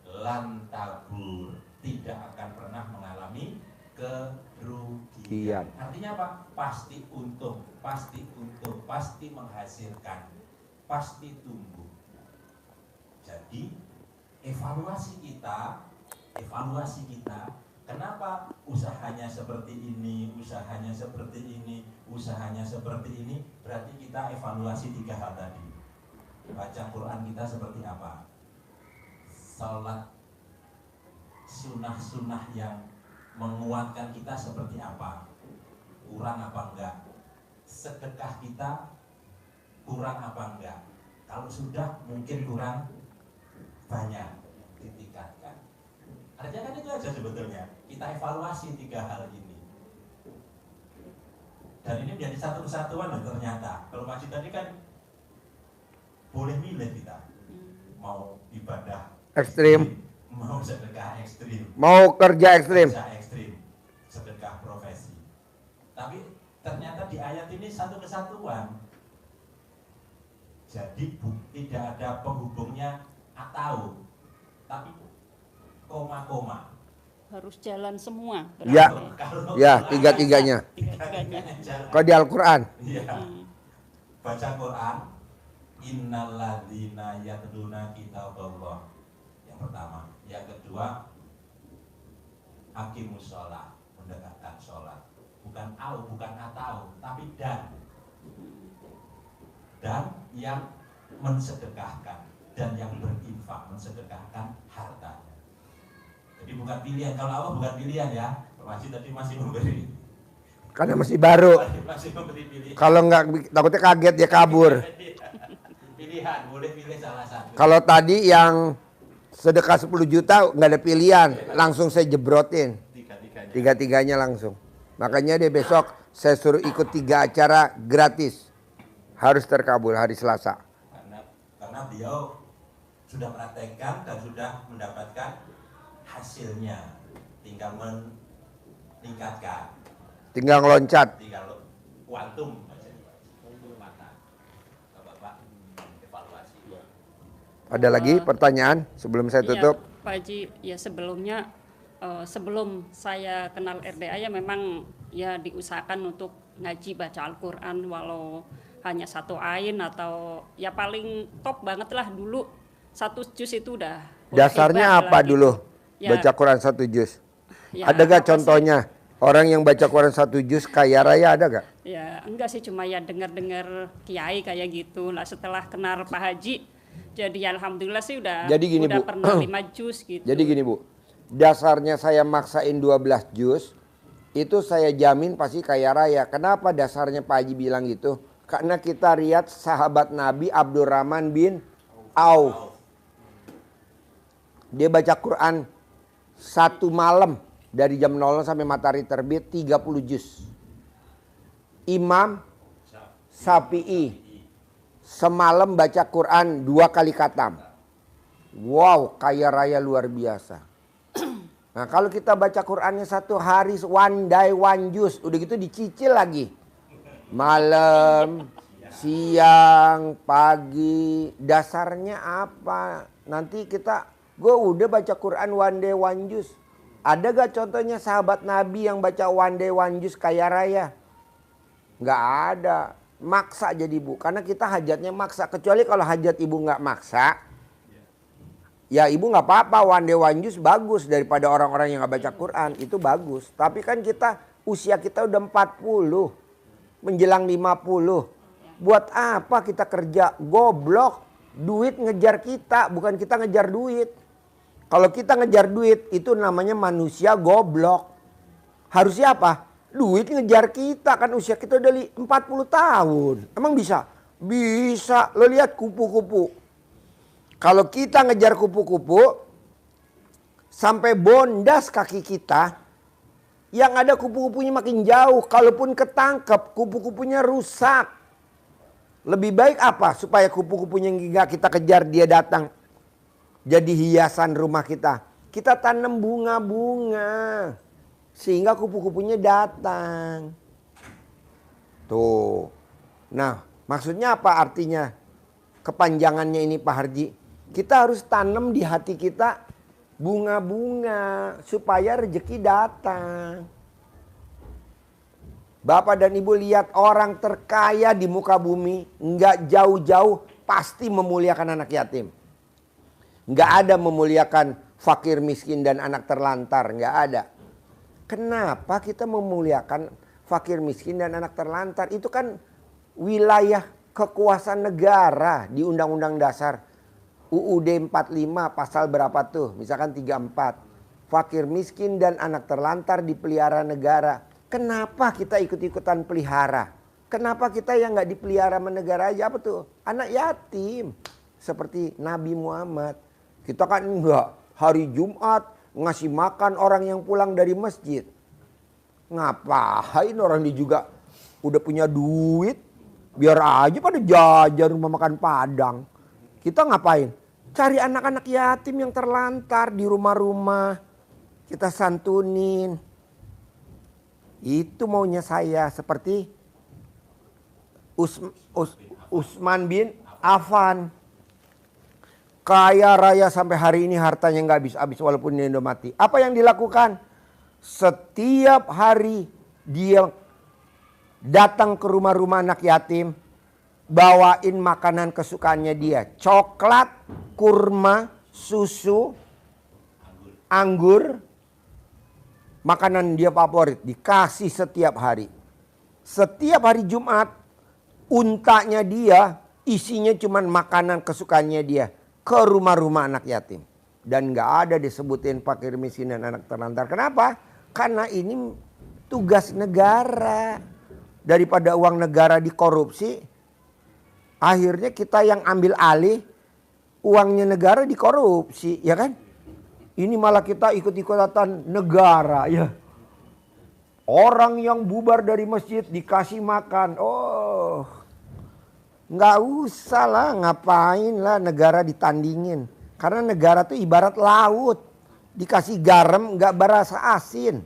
lan tabur, tidak akan pernah mengalami kerugian. Artinya apa? Pasti untung, pasti menghasilkan, pasti tumbuh. Jadi evaluasi kita, kenapa usahanya seperti ini, berarti kita evaluasi 3 hal tadi. Baca Quran kita seperti apa? Salat sunnah-sunnah yang menguatkan kita seperti apa? Kurang apa enggak? Sedekah kita kurang apa enggak? Kalau sudah mungkin kurang banyak, ditingkatkan. Artinya kan itu aja sebetulnya. Kita evaluasi 3 hal ini. Dan ini menjadi satu kesatuan dan ternyata. Kalau masih tadi kan boleh milih kita. Mau ibadah Ekstrim. mau sedekah ekstrim, Mau kerja ekstrim. sedekah profesi. Tapi ternyata di ayat ini satu kesatuan. Jadi tidak ada penghubungnya atau, tapi koma-koma. harus jalan semua. Ya. Kalau Ya, 3-3-nya. Kalau di Al-Quran. Iya. Baca Quran, innalladzina yatluna kitaballah. Yang pertama, yang kedua, aqimus sholat, mendekatkan sholat. Bukan bukan atau, tapi dan yang mensedekahkan dan yang berinfak, mensedekahkan hartanya. Jadi bukan pilihan. Kalau Allah bukan pilihan ya. Tadi masih memberi. Karena masih baru. Masih memberi pilihan. Kalau nggak takutnya kaget dia kabur. Pilihan, boleh pilih salah satu. Kalau tadi yang sedekah 10 juta nggak ada pilihan, langsung saya jebrotin. Tiga-tiganya langsung. Makanya dia besok saya suruh ikut 3 acara gratis. Harus terkabul hari Selasa. Karena beliau sudah praktekkan dan sudah mendapatkan hasilnya. Tinggal meningkatkan. Tinggal ngeloncat. Tinggal kuantum. Mata. Bapak evaluasi. Ada lagi pertanyaan sebelum saya tutup? Iya, Pak Haji, ya sebelumnya sebelum saya kenal RDA ya memang ya diusahakan untuk ngaji baca Al-Quran walau hanya 1 ain atau ya paling top banget lah dulu 1 juz itu udah Dasarnya hebat apa lah gitu. dulu? Ya, Baca Quran 1 juz. ya, Ada gak apa sih? contohnya? Orang yang baca Quran 1 juz kaya raya ada gak? Ya enggak sih, cuma ya dengar-dengar kiai kayak gitu. Nah setelah kenal Pak Haji, jadi alhamdulillah sih udah Jadi gini, udah Bu. pernah 5 juz gitu. Jadi gini Bu, dasarnya saya maksain 12 juz, itu saya jamin pasti kaya raya. Kenapa dasarnya Pak Haji bilang gitu? Karena kita lihat sahabat Nabi Abdurrahman bin Auf. Dia baca Quran 1 malam dari jam 00 sampai matahari terbit 30 juz. Imam Syafi'i semalam baca Quran 2 kali khatam. Wow, kaya raya luar biasa. Nah kalau kita baca Qurannya 1 hari, one day, one juz, udah gitu dicicil lagi. Malam, siang, pagi, dasarnya apa? Nanti gue udah baca Quran one day, one juz. Ada gak contohnya sahabat Nabi yang baca one day, one juz kaya raya? Nggak ada. Maksa jadi Bu. Karena kita hajatnya maksa. Kecuali kalau hajat ibu nggak maksa. Ya ibu nggak apa-apa. One day, one juz bagus. Daripada orang-orang yang nggak baca Quran. Itu bagus. Tapi kan usia kita udah 40. Menjelang 50. Buat apa kita kerja? Goblok. Duit ngejar kita. Bukan kita ngejar duit. Kalau kita ngejar duit itu namanya manusia goblok. Harusnya apa? Duit ngejar kita, kan usia kita udah 40 tahun. Emang bisa? Bisa. Lo lihat kupu-kupu. Kalau kita ngejar kupu-kupu sampai bondas kaki kita, yang ada kupu-kupunya makin jauh. Kalaupun ketangkep, kupu-kupunya rusak. Lebih baik apa? Supaya kupu-kupunya nggak kita kejar, dia datang jadi hiasan rumah kita. Kita tanam bunga-bunga. Sehingga kupu-kupunya datang. Tuh. Nah, maksudnya apa artinya? Kepanjangannya ini Pak Harji. Kita harus tanam di hati kita bunga-bunga. Supaya rezeki datang. Bapak dan Ibu lihat orang terkaya di muka bumi. Nggak jauh-jauh pasti memuliakan anak yatim. Nggak ada memuliakan fakir miskin dan anak terlantar. Nggak ada. Kenapa kita memuliakan fakir miskin dan anak terlantar? Itu kan wilayah kekuasaan negara di Undang-Undang Dasar. UUD 45 pasal berapa tuh? Misalkan 34. Fakir miskin dan anak terlantar dipelihara negara. Kenapa kita ikut-ikutan pelihara? Kenapa kita yang nggak dipelihara sama negara aja? Apa tuh? Anak yatim. Seperti Nabi Muhammad. Kita kan enggak. Hari Jumat ngasih makan orang yang pulang dari masjid. Ngapain orang dia juga udah punya duit. Biar aja pada jajan rumah makan Padang. Kita ngapain? Cari anak-anak yatim yang terlantar di rumah-rumah. Kita santunin. Itu maunya saya. Seperti Utsman bin Affan. Kaya raya sampai hari ini hartanya nggak habis-habis walaupun dia udah mati. Apa yang dilakukan? Setiap hari dia datang ke rumah-rumah anak yatim. Bawain makanan kesukaannya dia. Coklat, kurma, susu, anggur. Makanan dia favorit. Dikasih setiap hari. Setiap hari Jumat. Untanya dia isinya cuman makanan kesukaannya dia. Ke rumah-rumah anak yatim. Dan gak ada disebutin fakir miskin dan anak terlantar. Kenapa? Karena ini tugas negara. Daripada uang negara dikorupsi, akhirnya kita yang ambil alih, uangnya negara dikorupsi, ya kan? Ini malah kita ikut-ikutan negara, ya. Orang yang bubar dari masjid dikasih makan. Oh, nggak usah lah, ngapain lah negara ditandingin. Karena negara tuh ibarat laut. Dikasih garam nggak berasa asin.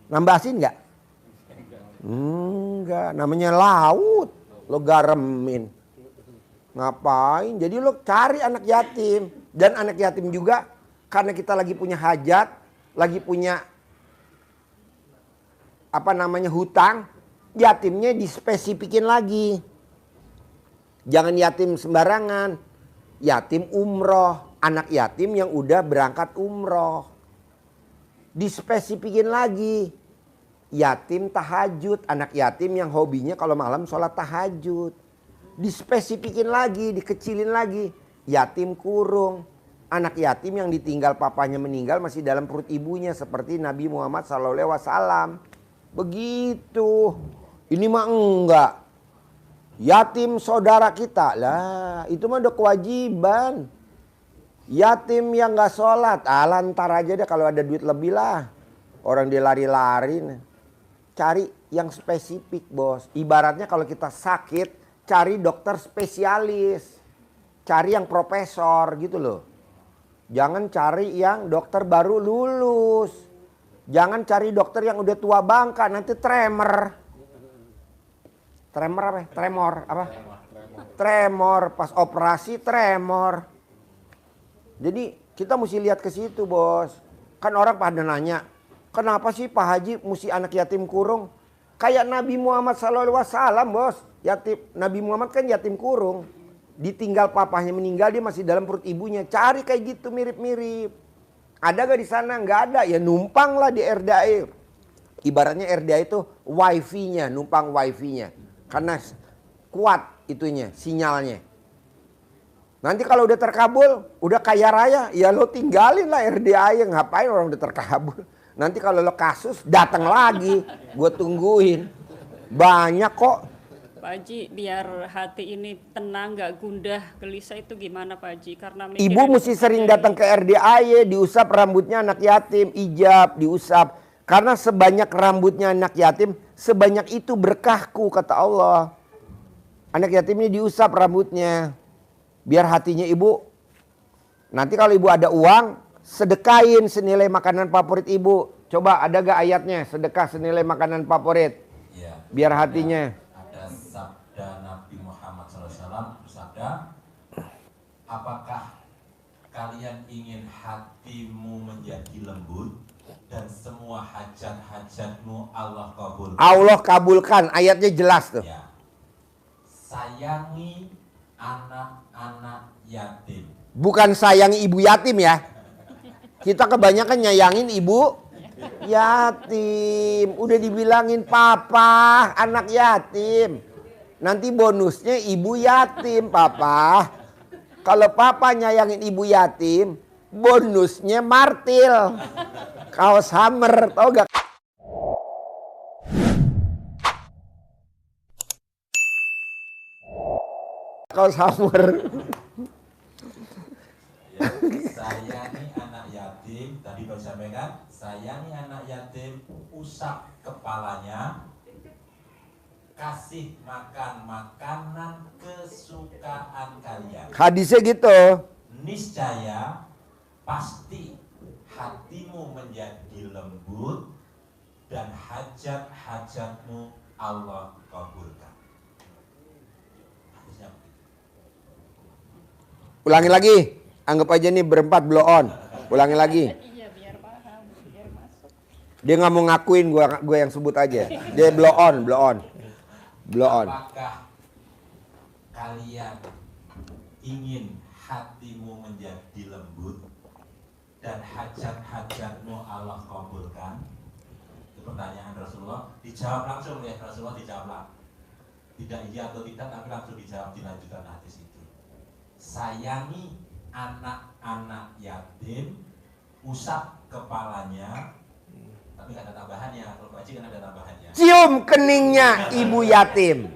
Nambah asin nggak? Enggak, namanya laut. Lo garemin. Ngapain? Jadi lo cari anak yatim. Dan anak yatim juga karena kita lagi punya hajat. Lagi punya hutang. Yatimnya dispesifikin lagi. Jangan yatim sembarangan. Yatim umroh. Anak yatim yang udah berangkat umroh. Dispesifikin lagi. yatim tahajud. Anak yatim yang hobinya kalau malam sholat tahajud. Dispesifikin lagi, dikecilin lagi. Yatim kurung. Anak yatim yang ditinggal papanya meninggal masih dalam perut ibunya. Seperti Nabi Muhammad SAW. Begitu. Ini mah enggak. Yatim saudara kita. Lah itu mah udah kewajiban. Yatim yang gak sholat. Lantar aja deh kalau ada duit lebih lah. Orang dia lari-lari. Cari yang spesifik bos. Ibaratnya kalau kita sakit. Cari dokter spesialis. Cari yang profesor gitu loh. Jangan cari yang dokter baru lulus. Jangan cari dokter yang udah tua bangka. Nanti tremor. Tremor apa? Tremor apa? Tremor. Pas operasi tremor. Jadi kita mesti lihat ke situ bos. Kan orang pada nanya. Kenapa sih Pak Haji mesti anak yatim kurung? Kayak Nabi Muhammad SAW bos. Nabi Muhammad kan yatim kurung. Ditinggal papahnya meninggal dia masih dalam perut ibunya. Cari kayak gitu mirip-mirip. Ada gak di sana? Nggak ada. Ya numpang lah di RDA. Ibaratnya RDA itu wifi-nya. Numpang wifi-nya. Karena kuat itunya sinyalnya. Nanti kalau udah terkabul. Udah kaya raya. Ya lo tinggalin lah RDA. Ngapain orang udah terkabul. Nanti kalau lo kasus datang lagi. Gue tungguin. Banyak kok. Pak Haji, biar hati ini tenang, gak gundah, gelisah itu gimana Pak Haji? Karena Ibu mesti sering datang ke RDAY, diusap rambutnya anak yatim, ijab, diusap. Karena sebanyak rambutnya anak yatim, sebanyak itu berkahku kata Allah. Anak yatim ini diusap rambutnya. Biar hatinya ibu, nanti kalau ibu ada uang, sedekain senilai makanan favorit ibu. Coba ada gak ayatnya, sedekah senilai makanan favorit? Ya, Biar hatinya. ada sabda Nabi Muhammad SAW bersabda, apakah kalian ingin hatimu menjadi lembut dan semua hajat-hajatmu Allah kabulkan? Allah kabulkan, ayatnya jelas tuh. Ya. Sayangi anak-anak yatim. Bukan sayangi ibu yatim ya. Kita kebanyakan nyayangin ibu yatim. Udah dibilangin papa anak yatim. Nanti bonusnya ibu yatim papa. Kalau papa nyayangin ibu yatim, bonusnya martil. Kaos Hammer, tau gak? Kaos Hammer. Ya, sayangi anak yatim, tadi baru sampaikan, sayangi anak yatim, usap kepalanya, kasih makan makanan kesukaan kalian. Hadisnya gitu. Niscaya pasti hatimu menjadi lembut dan hajat-hajatmu Allah kabulkan. Hadisnya begitu. Ulangi lagi. Anggap aja nih berempat blow on. Ulangi lagi. Iya biar paham, biar masuk. Dia nggak mau ngakuin gue yang sebut aja. Dia blow on, blow on. Blow on. Apakah kalian ingin hatimu menjadi lembut dan hajat-hajatmu Allah kabulkan? Itu pertanyaan Rasulullah. Dijawab langsung ya, Rasulullah dijawab langsung. Tidak iya atau tidak, tapi langsung dijawab dilanjutkan hadis itu. Sayangi anak-anak yatim, usap kepalanya, tapi nggak ada tambahannya. Kalau Pak Haji kan ada tambahannya. Cium keningnya ibu yatim.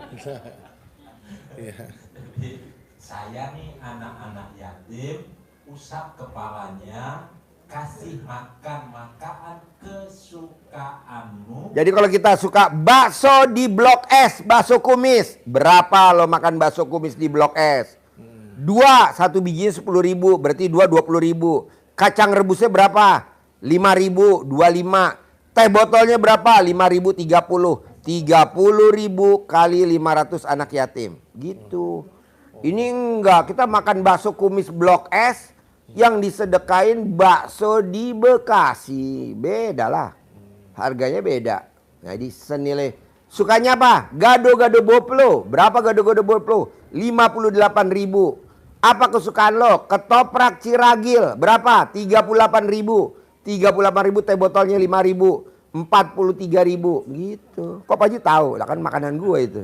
Jadi, sayangi anak-anak yatim, usap kepalanya, kasih makan makanan kesukaanmu. Jadi kalau kita suka bakso di Blok S, bakso kumis. Berapa lo makan bakso kumis di Blok S? 2, 1 bijinya 10.000, berarti 2 20.000. Kacang rebusnya berapa? 5.000, 25. Teh botolnya berapa? 5.000, 30. 30.000 kali 500 anak yatim. Gitu. Ini enggak, kita makan bakso kumis Blok S yang disedekain bakso di Bekasi. Beda lah. Harganya beda. Jadi senilai. Sukanya apa? Gado-gado boplo. Berapa gado-gado boplo? 58.000. Apa kesukaan lo? Ketoprak Ciragil. Berapa? 38.000. 38.000 teh botolnya 5.000. 43.000 gitu. Kok Pak Haji tahu? Lah kan makanan gue itu.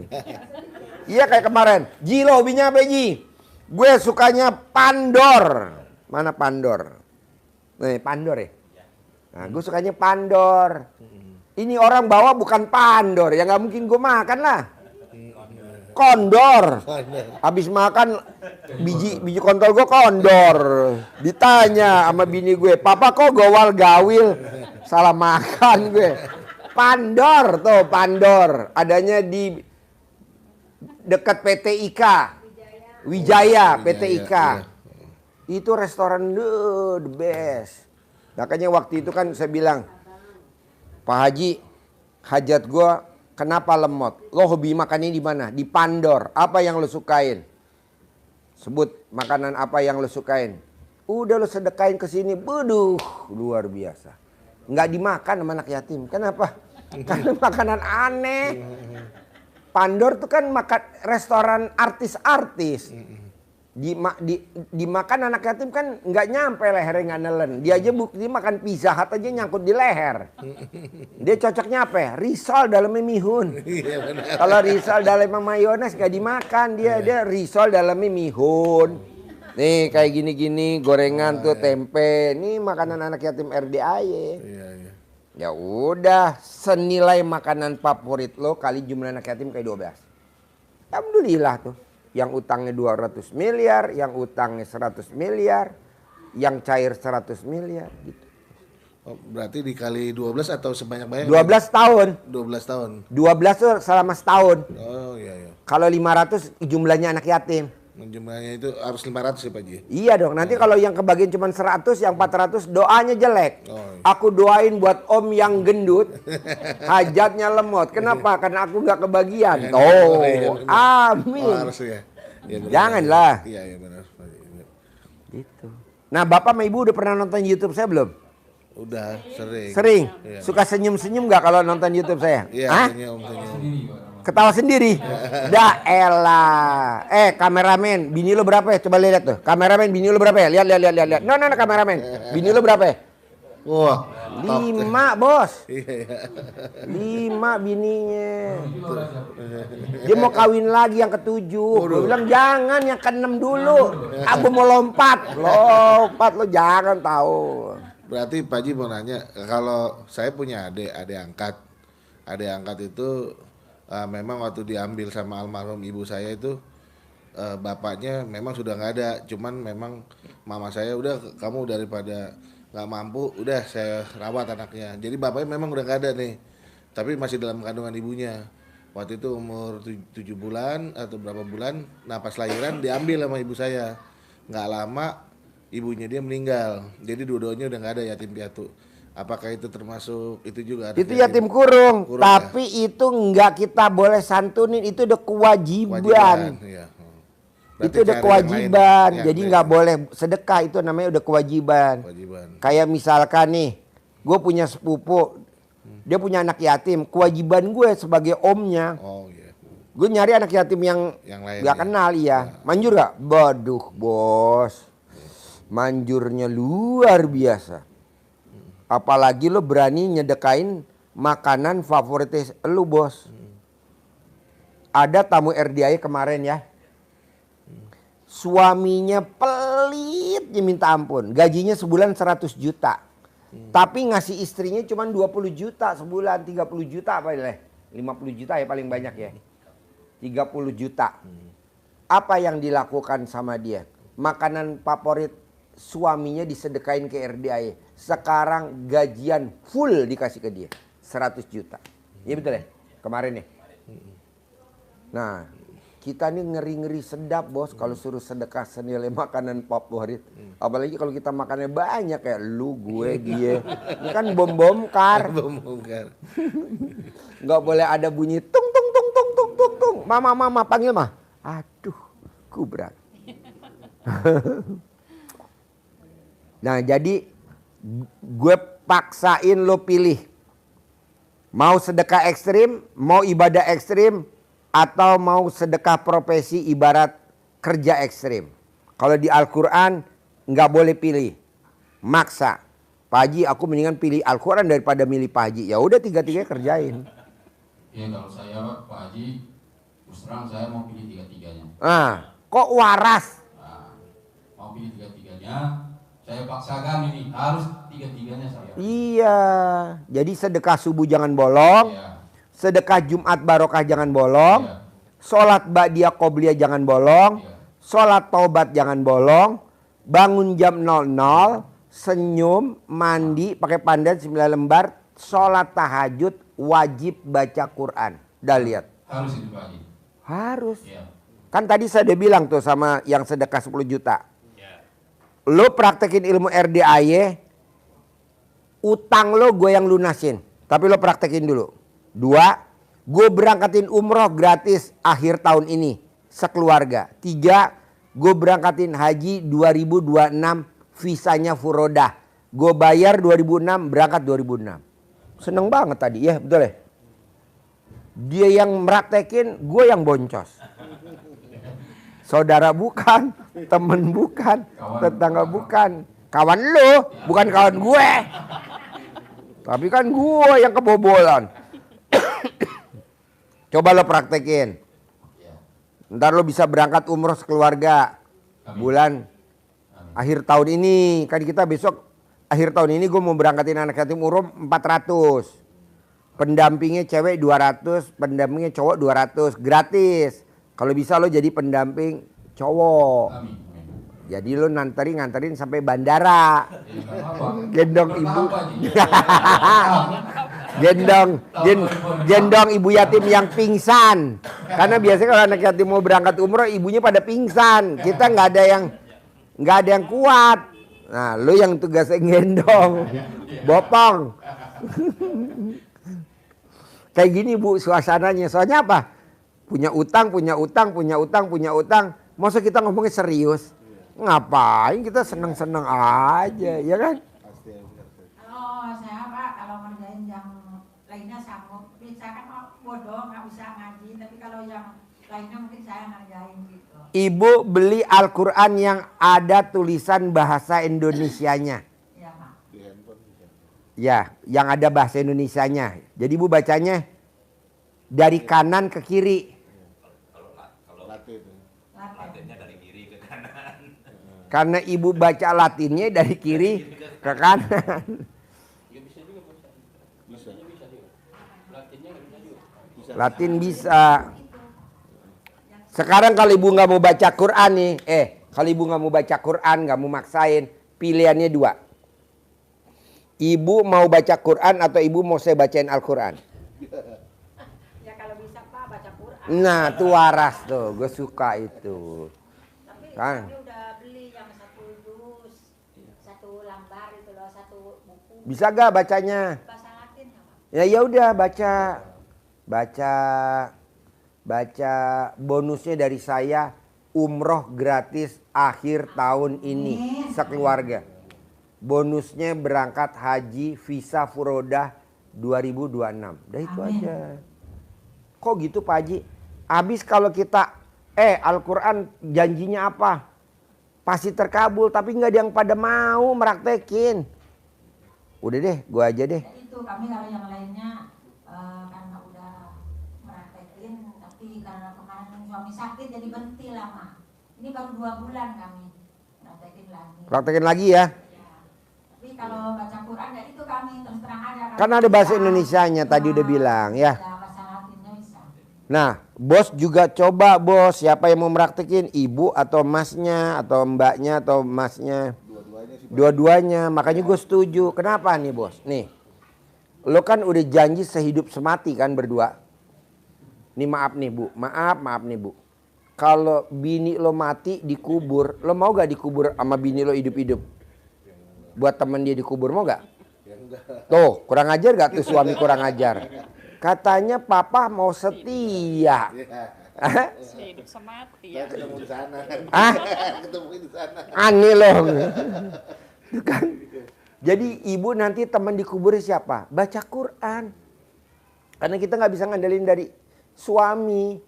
Iya kayak kemarin. Ji lo hobinya apa Ji? Gue sukanya pandor. Mana pandor? Nih pandor ya. Nah gue sukanya pandor. Ini orang bawa bukan pandor. Ya nggak mungkin gue makan lah. Kondor. Habis makan biji kontol gue kondor. Ditanya sama bini gue, papa kok gowal gawil? Salah makan gue. Pandor tuh, pandor. Adanya di dekat PT IKA. Wijaya, PT IKA. Itu restoran the best. Makanya waktu itu kan saya bilang, Pak Haji, hajat gue kenapa lemot? Lo hobi makan ini di mana? Di Pandor. Apa yang lo sukain? Sebut makanan apa yang lo sukain. Udah lo sedekain ke sini, beduh, luar biasa. Nggak dimakan sama anak yatim. Kenapa? Karena makanan aneh. Pandor tuh kan makan restoran artis-artis. Dimakan anak yatim kan nggak nyampe lehernya nggak nelen. Dia aja bukti makan Pizza Hut aja nyangkut di leher. Dia cocoknya apa ya? Risol dalamnya mihun. Kalau risol dalamnya mayones nggak dimakan. Dia risol dalamnya mihun. Nih kayak gini-gini gorengan tuh tempe. Nih makanan anak yatim RDAY. Ya udah senilai makanan favorit lo kali jumlah anak yatim kayak 12. Alhamdulillah tuh. Yang utangnya 200 miliar, yang utangnya 100 miliar, yang cair 100 miliar gitu. Oh, berarti dikali 12 atau sebanyak-banyak? 12 tahun. 12 tahun. 12 tuh selama setahun. Oh iya. Kalau 500 jumlahnya anak yatim. Jumlahnya itu harus 500 ya Pak Ji? Iya dong, nanti kalau yang kebagian cuma 100, yang 400 doanya jelek. Oh, iya. Aku doain buat om yang gendut, hajatnya lemot. Kenapa? Karena aku nggak kebagian. Oh, amin. Oh, harus ya. Ya benar. Janganlah. Iya benar. Pak Ji. Gitu. Nah Bapak sama Ibu udah pernah nonton YouTube saya belum? Udah sering. Sering? Iya. Suka senyum-senyum nggak kalau nonton YouTube saya? Iya, Hah? senyum. Ketawa sendiri? Dah elah. Kameramen, bini lo berapa ya? Coba lihat tuh. Kameramen, bini lo berapa ya? Lihat. No, kameramen. Bini lo berapa ya? Wah. 5 bos. Iya. 5 bininya. Dia mau kawin lagi yang ke-7. Gue bilang jangan yang ke-6 dulu. Aku mau lompat lo jangan tahu. Berarti Pak Ji mau nanya, kalau saya punya adik angkat. Adik angkat itu memang waktu diambil sama almarhum ibu saya itu bapaknya memang sudah nggak ada, cuman memang mama saya udah kamu daripada nggak mampu udah saya rawat anaknya. Jadi bapaknya memang udah nggak ada nih, tapi masih dalam kandungan ibunya. Waktu itu umur 7 bulan atau berapa bulan, nah pas lahiran diambil sama ibu saya. Nggak lama ibunya dia meninggal, jadi dua-duanya udah nggak ada, yatim piatu. Apakah itu termasuk itu juga? Itu yatim kurung tapi ya? itu enggak kita boleh santunin, itu udah kewajiban. Iya. Itu udah kewajiban, jadi nggak boleh sedekah, itu namanya udah kewajiban. Kayak misalkan nih, gue punya sepupu, dia punya anak yatim, kewajiban gue sebagai omnya, gue nyari anak yatim yang nggak kenal ya. Manjur gak? Waduh bos, manjurnya luar biasa. Apalagi lo berani nyedekain makanan favorit lo bos. Ada tamu RDAY kemarin ya. Suaminya pelitnya minta ampun. Gajinya sebulan 100 juta. Tapi ngasih istrinya cuma 20 juta sebulan. 30 juta apa ya? 50 juta ya paling banyak ya. 30 juta. Apa yang dilakukan sama dia? Makanan favorit suaminya disedekain ke RDAY. Sekarang gajian full dikasih ke dia 100 juta. Iya betul ya? Kemarin ya. Nah, kita nih ngeri-ngeri sedap bos kalau suruh sedekah senilai makanan favorit. Apalagi kalau kita makannya banyak kayak lu, gue, dia. Ini kan bom-bomkar. Nggak boleh ada bunyi tung tung tung tung tung tung tung. Mama panggil mah. Aduh, kubrak. Nah, jadi gue paksain lo pilih. Mau sedekah ekstrim, mau ibadah ekstrim, atau mau sedekah profesi ibarat kerja ekstrim. Kalau di Al-Quran nggak boleh pilih. Maksa. Pak Haji aku mendingan pilih Al-Quran daripada milih Pak Haji. Ya udah tiga-tiganya kerjain. Ya kalau saya Pak Haji, terus terang saya mau pilih tiga-tiganya. Kok waras? Nah, mau pilih tiga-tiganya, saya paksakan ini harus tiga-tiganya saya. Iya, jadi sedekah subuh jangan bolong, Iya. sedekah Jumat barokah jangan bolong, Iya. sholat ba'diyah qobliyah jangan bolong, Iya. sholat taubat jangan bolong, bangun jam 00, senyum, mandi, pakai pandan 9 lembar, sholat tahajud, wajib baca Quran. Dah lihat. Harus itu Pak Haji. Harus. Iya. Kan tadi saya udah bilang tuh sama yang sedekah 10 juta. Iya. Lo praktekin ilmu RDAY, utang lo gue yang lunasin. Tapi lo praktekin dulu. 2, gue berangkatin umroh gratis akhir tahun ini sekeluarga. 3, gue berangkatin haji 2026 visanya furodah. Gue bayar 2006, berangkat 2006. Seneng banget tadi ya, betul ya? Dia yang meraktekin, gue yang boncos. Saudara bukan, temen bukan, tetangga bukan. Kawan lo, bukan kawan gue. Tapi kan gue yang kebobolan. Coba lo praktekin. Ntar lo bisa berangkat umroh sekeluarga. Bulan akhir tahun ini. Kan kita besok akhir tahun ini gue mau berangkatin anak yatim umroh 400. Pendampingnya cewek 200, pendampingnya cowok 200. Gratis. Kalau bisa lo jadi pendamping cowok. Amin. Jadi lo nganterin sampai bandara. Ya, nggak apa-apa. Gendong ibu. Bertahap, Pak Haji. gendong ibu yatim yang pingsan. Karena biasanya kalau anak yatim mau berangkat umroh ibunya pada pingsan. Kita nggak ada yang kuat. Nah, lu yang tugasnya gendong, bopong. Kayak gini Bu suasananya. Soalnya apa? Punya utang. Masa kita ngomongnya serius? Ngapain kita seneng-seneng aja, ya kan? Kalau saya Pak, kalau ngerjain yang lainnya sanggup. Tapi saya kan bodoh, nggak bisa ngaji. Tapi kalau yang lainnya mungkin saya ngerjain gitu. Ibu beli Al-Quran yang ada tulisan bahasa Indonesianya. Iya Pak. Ya, yang ada bahasa Indonesianya. Jadi ibu bacanya dari kanan ke kiri. Latinnya dari kiri ke kanan. Karena ibu baca Latinnya dari kiri ke kanan. Ya bisa juga bisa. Bahasanya bisa juga. Latinnya nggak bisa juga. Latin bisa. Sekarang kalau ibu nggak mau baca Quran nih, kalau ibu nggak mau baca Quran, nggak mau maksain, pilihannya 2. Ibu mau baca Quran atau ibu mau saya bacain Al-Quran? Ya kalau bisa Pak baca Quran. Nah, tuh waras tuh, gue suka itu. Tapi Kan? kami udah beli yang 1 dus, 1 lembar itu loh, 1 buku. Bisa gak bacanya? Bahasa Latin ya Pak. Ya udah baca bonusnya dari saya, umroh gratis akhir tahun ini sekeluarga. Bonusnya berangkat haji visa furodah 2026. Udah itu aja. Kok gitu Pak Haji? Habis kalau kita Al-Quran janjinya apa? Pasti terkabul, tapi nggak ada yang pada mau meraktekin. Udah deh, gua aja deh. Ya itu kami kalau yang lainnya karena udah meraktekin, tapi karena kemarin suami sakit jadi berhenti lama. Ini baru 2 bulan kami praktekin lagi. Praktekin lagi ya. Tapi kalau baca Quran ya itu kami terus terang aja. Kan ada bahasa Indonesianya tadi udah bilang ya. Ya bahasa Latinnya bisa. Nah, bos juga coba bos, siapa yang mau meraktekin, ibu atau masnya atau mbaknya atau masnya. Dua-duanya, makanya gue setuju. Kenapa nih bos? Nih, lo kan udah janji sehidup semati kan berdua. Nih maaf nih bu, maaf nih bu. Kalau bini lo mati dikubur, lo mau gak dikubur sama bini lo hidup-hidup? Buat temen dia dikubur mau gak? Tuh, kurang ajar gak tuh suami kurang ajar? Katanya papa mau setia. Hidup semati ya. Ketemu di sana. Ketemu di sana. Aneh loh. Itu kan. Jadi ibu nanti teman dikuburnya siapa? Baca Quran. Karena kita nggak bisa ngandelin dari suami.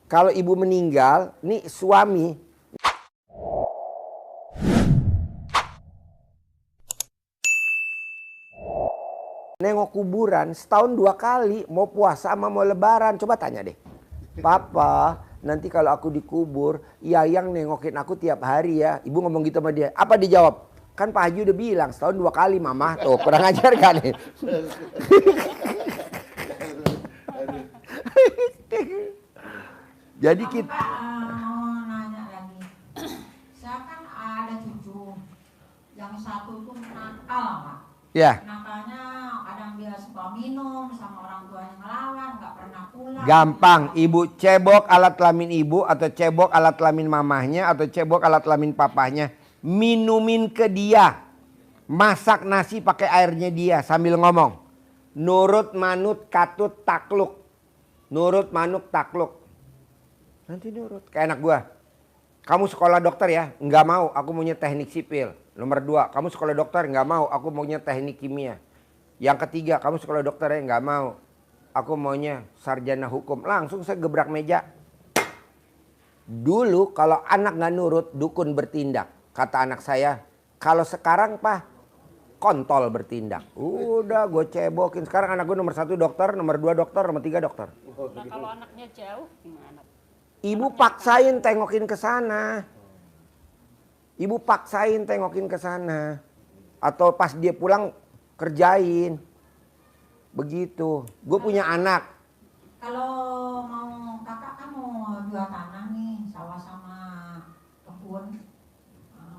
Kalau ibu meninggal, nih suami nengok kuburan setahun 2 kali, mau puasa sama mau lebaran. Coba tanya deh. Papa, nanti kalau aku dikubur, Yayang nengokin aku tiap hari ya. Ibu ngomong gitu sama dia. Apa dijawab? Kan Pak Haji udah bilang setahun 2 kali mama. Tuh kurang ajar kan nih. Jadi kita Pak, mau nanya lagi. Saya kan ada cucu. Yang satu tuh nakal, Pak. ya Nakalnya kadang dia suka minum sama orang tuanya ngelawan, nggak pernah pulang. gampang. Ibu cebok alat kelamin ibu atau cebok alat kelamin mamahnya atau cebok alat kelamin papahnya. Minumin ke dia. Masak nasi pakai airnya dia sambil ngomong. Nurut manut katut takluk. Nurut manut takluk. Nanti nurut. Kayak anak gua. Kamu sekolah dokter ya? Enggak mau, aku maunya teknik sipil. Nomor 2, kamu sekolah dokter? Enggak mau, aku maunya teknik kimia. Yang ketiga, kamu sekolah dokter ya? Enggak mau, aku maunya sarjana hukum. Langsung saya gebrak meja. Dulu kalau anak nggak nurut, dukun bertindak. Kata anak saya, kalau sekarang Pak, kontol bertindak. Udah gue cebokin. Sekarang anak gue nomor 1 dokter, nomor 2 dokter, nomor 3 dokter. Nah kalau anaknya jauh gimana? Ibu paksain tengokin ke sana. Ibu paksain tengokin ke sana. Atau pas dia pulang kerjain. Begitu. Gue punya anak. Kalau mau kakak kan mau jual tanah nih, sawah sama kebun.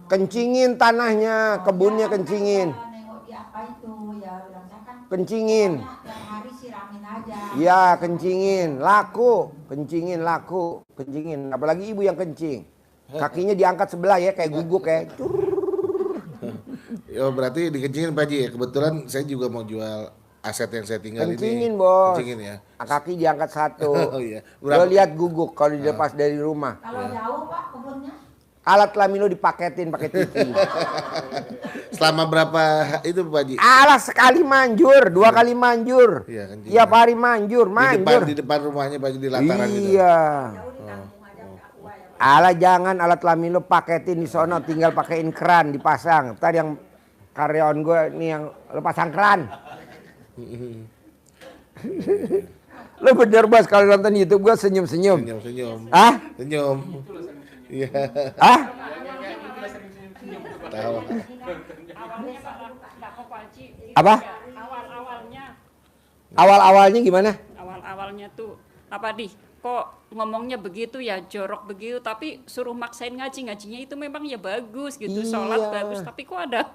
Kencingin tanahnya, kebunnya Ya, kencingin. kan nengok di apa itu ya bilang saya kan. Kencingin. pokoknya tiap hari siramin aja. Ya kencingin. Laku. Kencingin laku. Kencingin. Apalagi ibu yang kencing. Kakinya diangkat sebelah ya kayak guguk ya. Ya berarti dikencingin Pak Haji ya. Kebetulan saya juga mau jual aset yang saya tinggal Kencingin ini. bos. Kencingin ya. Kaki diangkat 1. Oh iya. Lo lihat guguk kalau dilepas dari rumah. Kalau jauh Pak kebunnya? Alat kelamin lo dipaketin pakai TV. Selama berapa itu Pak Haji? Alah sekali manjur, 2 kali manjur. Iya, kencing. Tiap hari manjur, manjur. Di depan rumahnya Pak Haji di lataran gitu. Iya. Alah jangan alat kelamin lo paketin di sono, tinggal pakein keran dipasang. Ntar yang karyawan gue nih yang lo pasang keran. Lo bener bos kalau nonton YouTube gue senyum-senyum. Senyum. Ah? Senyum. Iya. Ah? Tahu. Awalnya Pak Koko Haji, itu Apa? ya, awal-awalnya Awal-awalnya gimana? awal-awalnya tuh apa di kok ngomongnya begitu ya jorok begitu tapi suruh maksain ngajinya itu memang ya bagus gitu sholat Iya. bagus tapi kok ada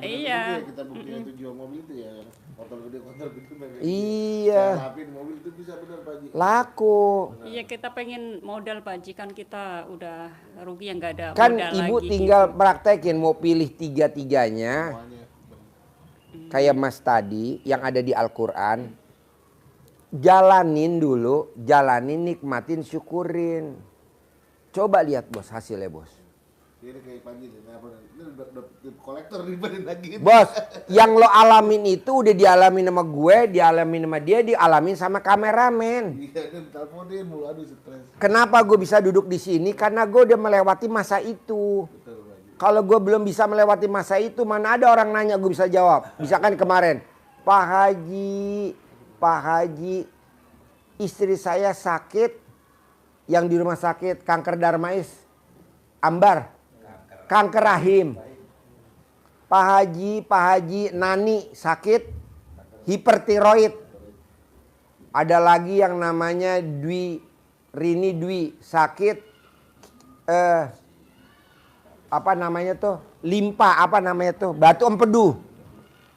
iya. Kita buktinya itu jual mobil itu ya. Kotor gede memang. Iya. Rapin mobil itu bisa benar Pak Haji. Laku. Iya kita pengen modal bajikan kita udah rugi yang nggak ada Kan modal ibu lagi tinggal gitu. praktekin mau pilih 3-3-nya. Kayak Mas tadi yang ada di Al-Quran. Jalanin dulu, jalanin, nikmatin, syukurin. Coba lihat bos hasilnya bos. Ini kayak Pak Haji ini udah kolektor dibanding lagi. Bos, yang lo alamin itu udah dialamin sama gue, dialamin sama dia, dialamin sama kameramen. Iya, ini teleponin mulu aduh stres. Kenapa gue bisa duduk di sini? Karena gue udah melewati masa itu. Kalau gue belum bisa melewati masa itu, mana ada orang nanya gue bisa jawab. Misalkan kemarin, Pak Haji, istri saya sakit, yang di rumah sakit kanker darmais, ambar, kanker rahim. Pak Haji, Nani sakit, hipertiroid. Ada lagi yang namanya Rini Dwi sakit, apa namanya tuh, limpa, apa namanya tuh, batu empedu.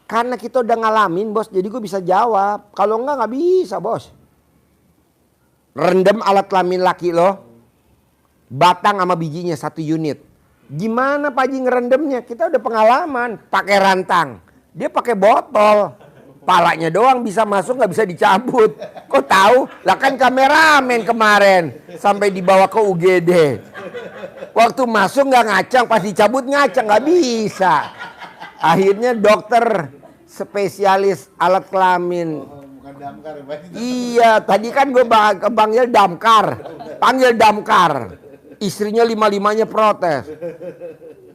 Karena kita udah ngalamin bos, jadi gue bisa jawab. Kalau enggak nggak bisa bos. Rendam alat kelamin laki lo, batang sama bijinya 1 unit. Gimana Pak Haji ngerendamnya? Kita udah pengalaman, pakai rantang. Dia pakai botol. Palanya doang bisa masuk, nggak bisa dicabut. Kok tahu? Lah kan kameramen kemarin sampai dibawa ke UGD. Waktu masuk nggak ngacang, pas dicabut ngacang, nggak bisa. Akhirnya dokter spesialis alat kelamin. Bukan damkar ya Pak Haji. Iya, tadi kan gue panggil damkar. Panggil damkar. Istrinya 5-5-nya protes.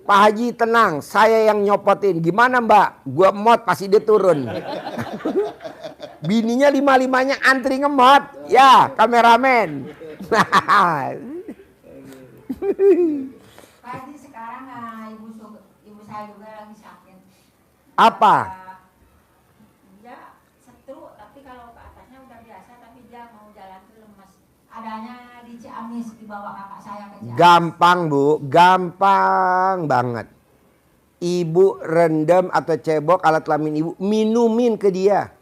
Pak Haji tenang, saya yang nyopotin. Gimana mbak? Gua mod pasti dia turun. Bininya 5-5-nya antri ngemot. Ya kameramen. Pak Haji sekarang ibu saya juga lagi sakit. Apa? Dia setru, tapi kalau ke atasnya udah biasa, tapi dia mau jalan tuh lemas. Adanya di Ciamis, dibawa kakak saya ke Ciamis. Gampang bu, gampang banget. Ibu rendam atau cebok alat kelamin ibu, minumin ke dia.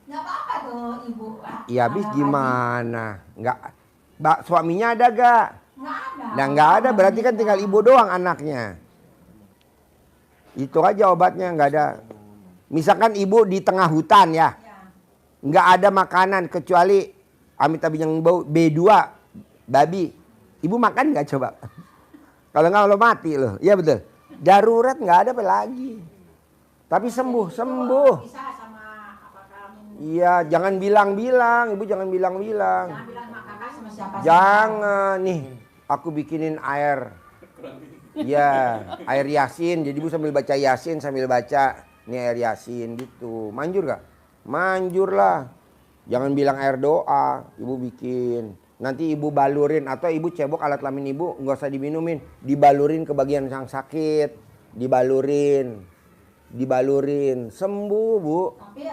Nggak apa-apa tuh ibu. Ya habis gimana? Nggak, suaminya ada gak? Nggak ada. Nah nggak ada, berarti kan tinggal ibu doang anaknya. Itu aja obatnya, nggak ada. Misalkan ibu di tengah hutan ya, Ya. nggak ada makanan kecuali amit-amit yang bau B2 babi. Ibu makan nggak coba? Kalau nggak lo mati loh. Iya betul. Darurat nggak ada apa lagi. Tapi sembuh. Bisa sama apa kelamin. Iya, jangan bilang-bilang, ibu jangan bilang-bilang. Jangan bilang sama kakak sama siapa. Jangan nih, aku bikinin air. Ya, air Yasin. Jadi ibu sambil baca Yasin sambil baca nih air Yasin gitu. Manjur gak? Manjur lah. Jangan bilang air doa, ibu bikin. Nanti ibu balurin atau ibu cebok alat kelamin ibu nggak usah diminumin, dibalurin ke bagian yang sakit, dibalurin, sembuh bu. Tapi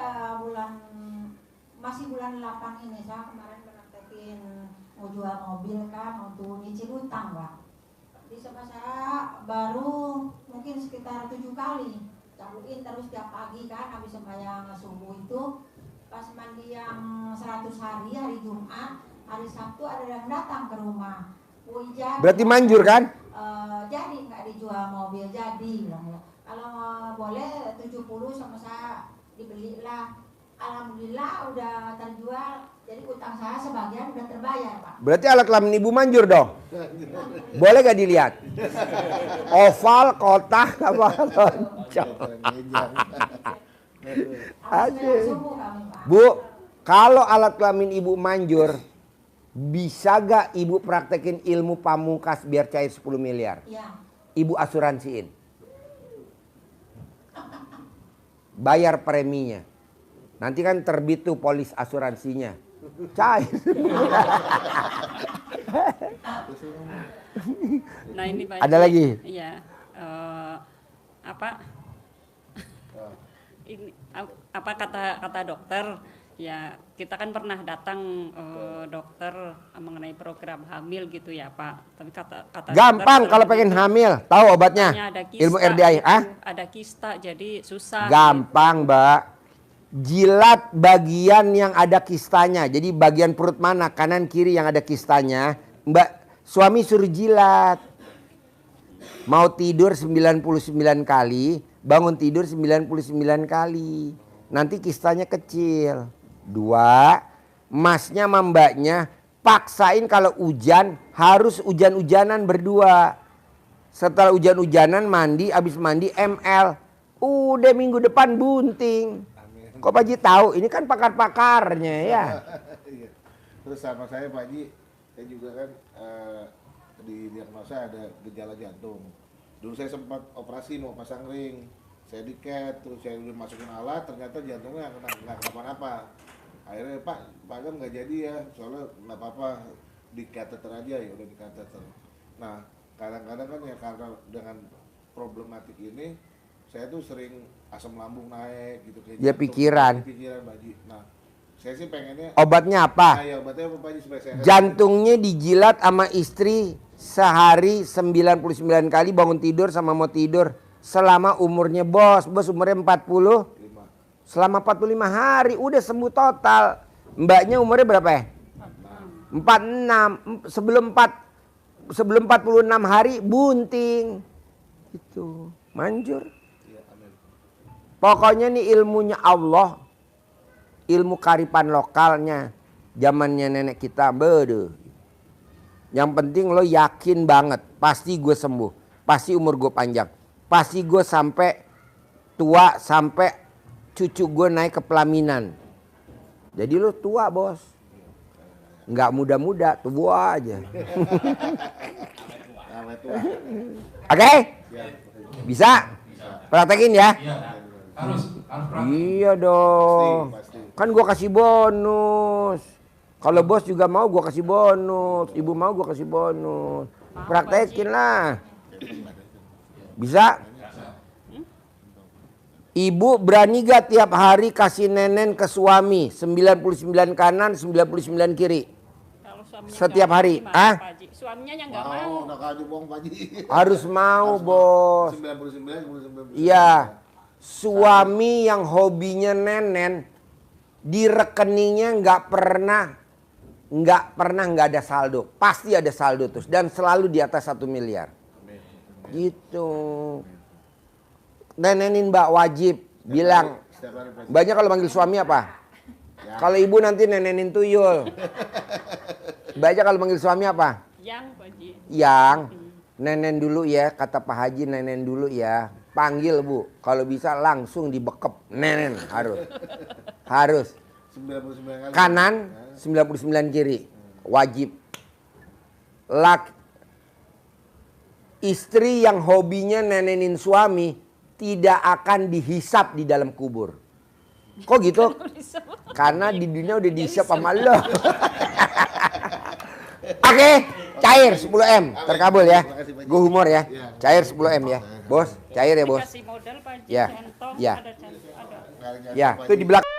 masih bulan 8 ini saya kemarin praktekin mau jual mobil kan untuk nyicil utang Pak. Di sama saya baru mungkin sekitar 7 kali cabuin terus tiap pagi kan habis sembahyang subuh itu pas mandi yang 100 hari Jumat, hari Sabtu ada yang datang ke rumah. Jadi, Berarti manjur kan? jadi nggak dijual mobil jadi bilang ya. Kalau boleh 70 sama saya dibelilah. Alhamdulillah udah terjual. Jadi utang saya sebagian udah terbayar Pak. Berarti alat kelamin ibu manjur dong. Boleh gak dilihat? Oval, kotak, apa? Lonjong. Habis subuh kami Pak. Bu, kalau alat kelamin ibu manjur, bisa gak ibu praktekin ilmu pamungkas biar cair 10 miliar? Iya. Ibu asuransiin. Bayar preminya. Nanti kan terbit tuh polis asuransinya. Cair. Nah ini Pak Ada Haji, lagi? Iya. Apa? Ini apa kata dokter? Ya kita kan pernah datang dokter mengenai program hamil gitu ya Pak. Tapi kata Gampang dokter, kalau pengen hamil. Tahu obatnya? ada kista, Ilmu RDI. gitu. Ah? Ada kista jadi susah. Gampang mbak. Jilat bagian yang ada kistanya. Jadi bagian perut mana, kanan kiri yang ada kistanya. Mbak, suami suruh jilat. Mau tidur 99 kali, bangun tidur 99 kali. Nanti kistanya kecil. 2, masnya sama mbaknya paksain kalau hujan harus hujan-hujanan berdua. Setelah hujan-hujanan mandi, habis mandi ML. Udah minggu depan bunting. Kok Pak Haji tahu? Ini kan pakar-pakarnya ya. Iya. Terus sama saya Pak Haji, saya juga kan di diagnosa ada gejala jantung. Dulu saya sempat operasi mau pasang ring, saya diket, terus saya udah masukin alat, ternyata jantungnya nggak kenapa-napa. Akhirnya Pak Agam nggak jadi ya, soalnya nggak apa-apa di kateter aja ya udah di kateter. Nah kadang-kadang kan ya karena dengan problematik ini, saya tuh sering asam lambung naik gitu kayak Ya, jantung, pikiran. Pak Haji. Nah saya sih pengennya Obatnya apa? Nah, ya obatnya apa Pak Haji supaya sehat? Jantungnya dijilat sama istri sehari 99 kali bangun tidur sama mau tidur. Selama umurnya bos umurnya 40. 5. Selama 45 hari udah sembuh total. Mbaknya umurnya berapa ya? 46. Sebelum 46 hari bunting. Itu manjur. Iya, amin. Pokoknya nih ilmunya Allah. Ilmu karipan lokalnya. Zamannya nenek kita. Beuh. Yang penting lo yakin banget. Pasti gue sembuh. Pasti umur gue panjang. Pasti gue sampai tua. Sampai cucu gue naik ke pelaminan. Jadi lo tua bos. Nggak muda-muda. Tua aja. Awet tua. Oke? Ya. Bisa. Bisa? Praktekin ya. Iya, harus praktek. Iya dong. Pasti. Kan gua kasih bonus. Kalau bos juga mau gua kasih bonus. Ibu mau gua kasih bonus. Praktekin lah. Bisa? Ibu berani gak tiap hari kasih nenen ke suami 99 kanan 99 kiri? Kalau suaminya Setiap nggak hari, mau, gimana, ah? Pak Haji? Suaminya yang nggak mau. Mau, nak aja bohong Pak Haji. Harus mau bos. 99, 99. Iya. Suami yang hobinya nenen di rekeningnya nggak pernah nggak ada saldo. Pasti ada saldo terus dan selalu di atas 1 miliar. Gitu. Nenenin Mbak wajib bilang. Setiap hari Pak Haji. Banyak kalau manggil suami apa? Kalau ibu nanti nenenin tuyul. Banyak kalau manggil suami apa? Yang Pak Haji. Yang nenen dulu ya, kata Pak Haji nenen dulu ya. Panggil Bu, kalau bisa langsung dibekep. Nenen harus. Harus. 99 kali. Kanan 99 kiri. Wajib. Istri yang hobinya nenenin suami tidak akan dihisap di dalam kubur. Kok gitu? Karena di dunia udah dihisap sama lo. Oke, cair 10M terkabul ya. Gue humor ya. Cair 10M ya. Bos, cair ya bos. Dikasih modal Pak Haji, Ya, centong, ya. ada. Ya, itu di belakang.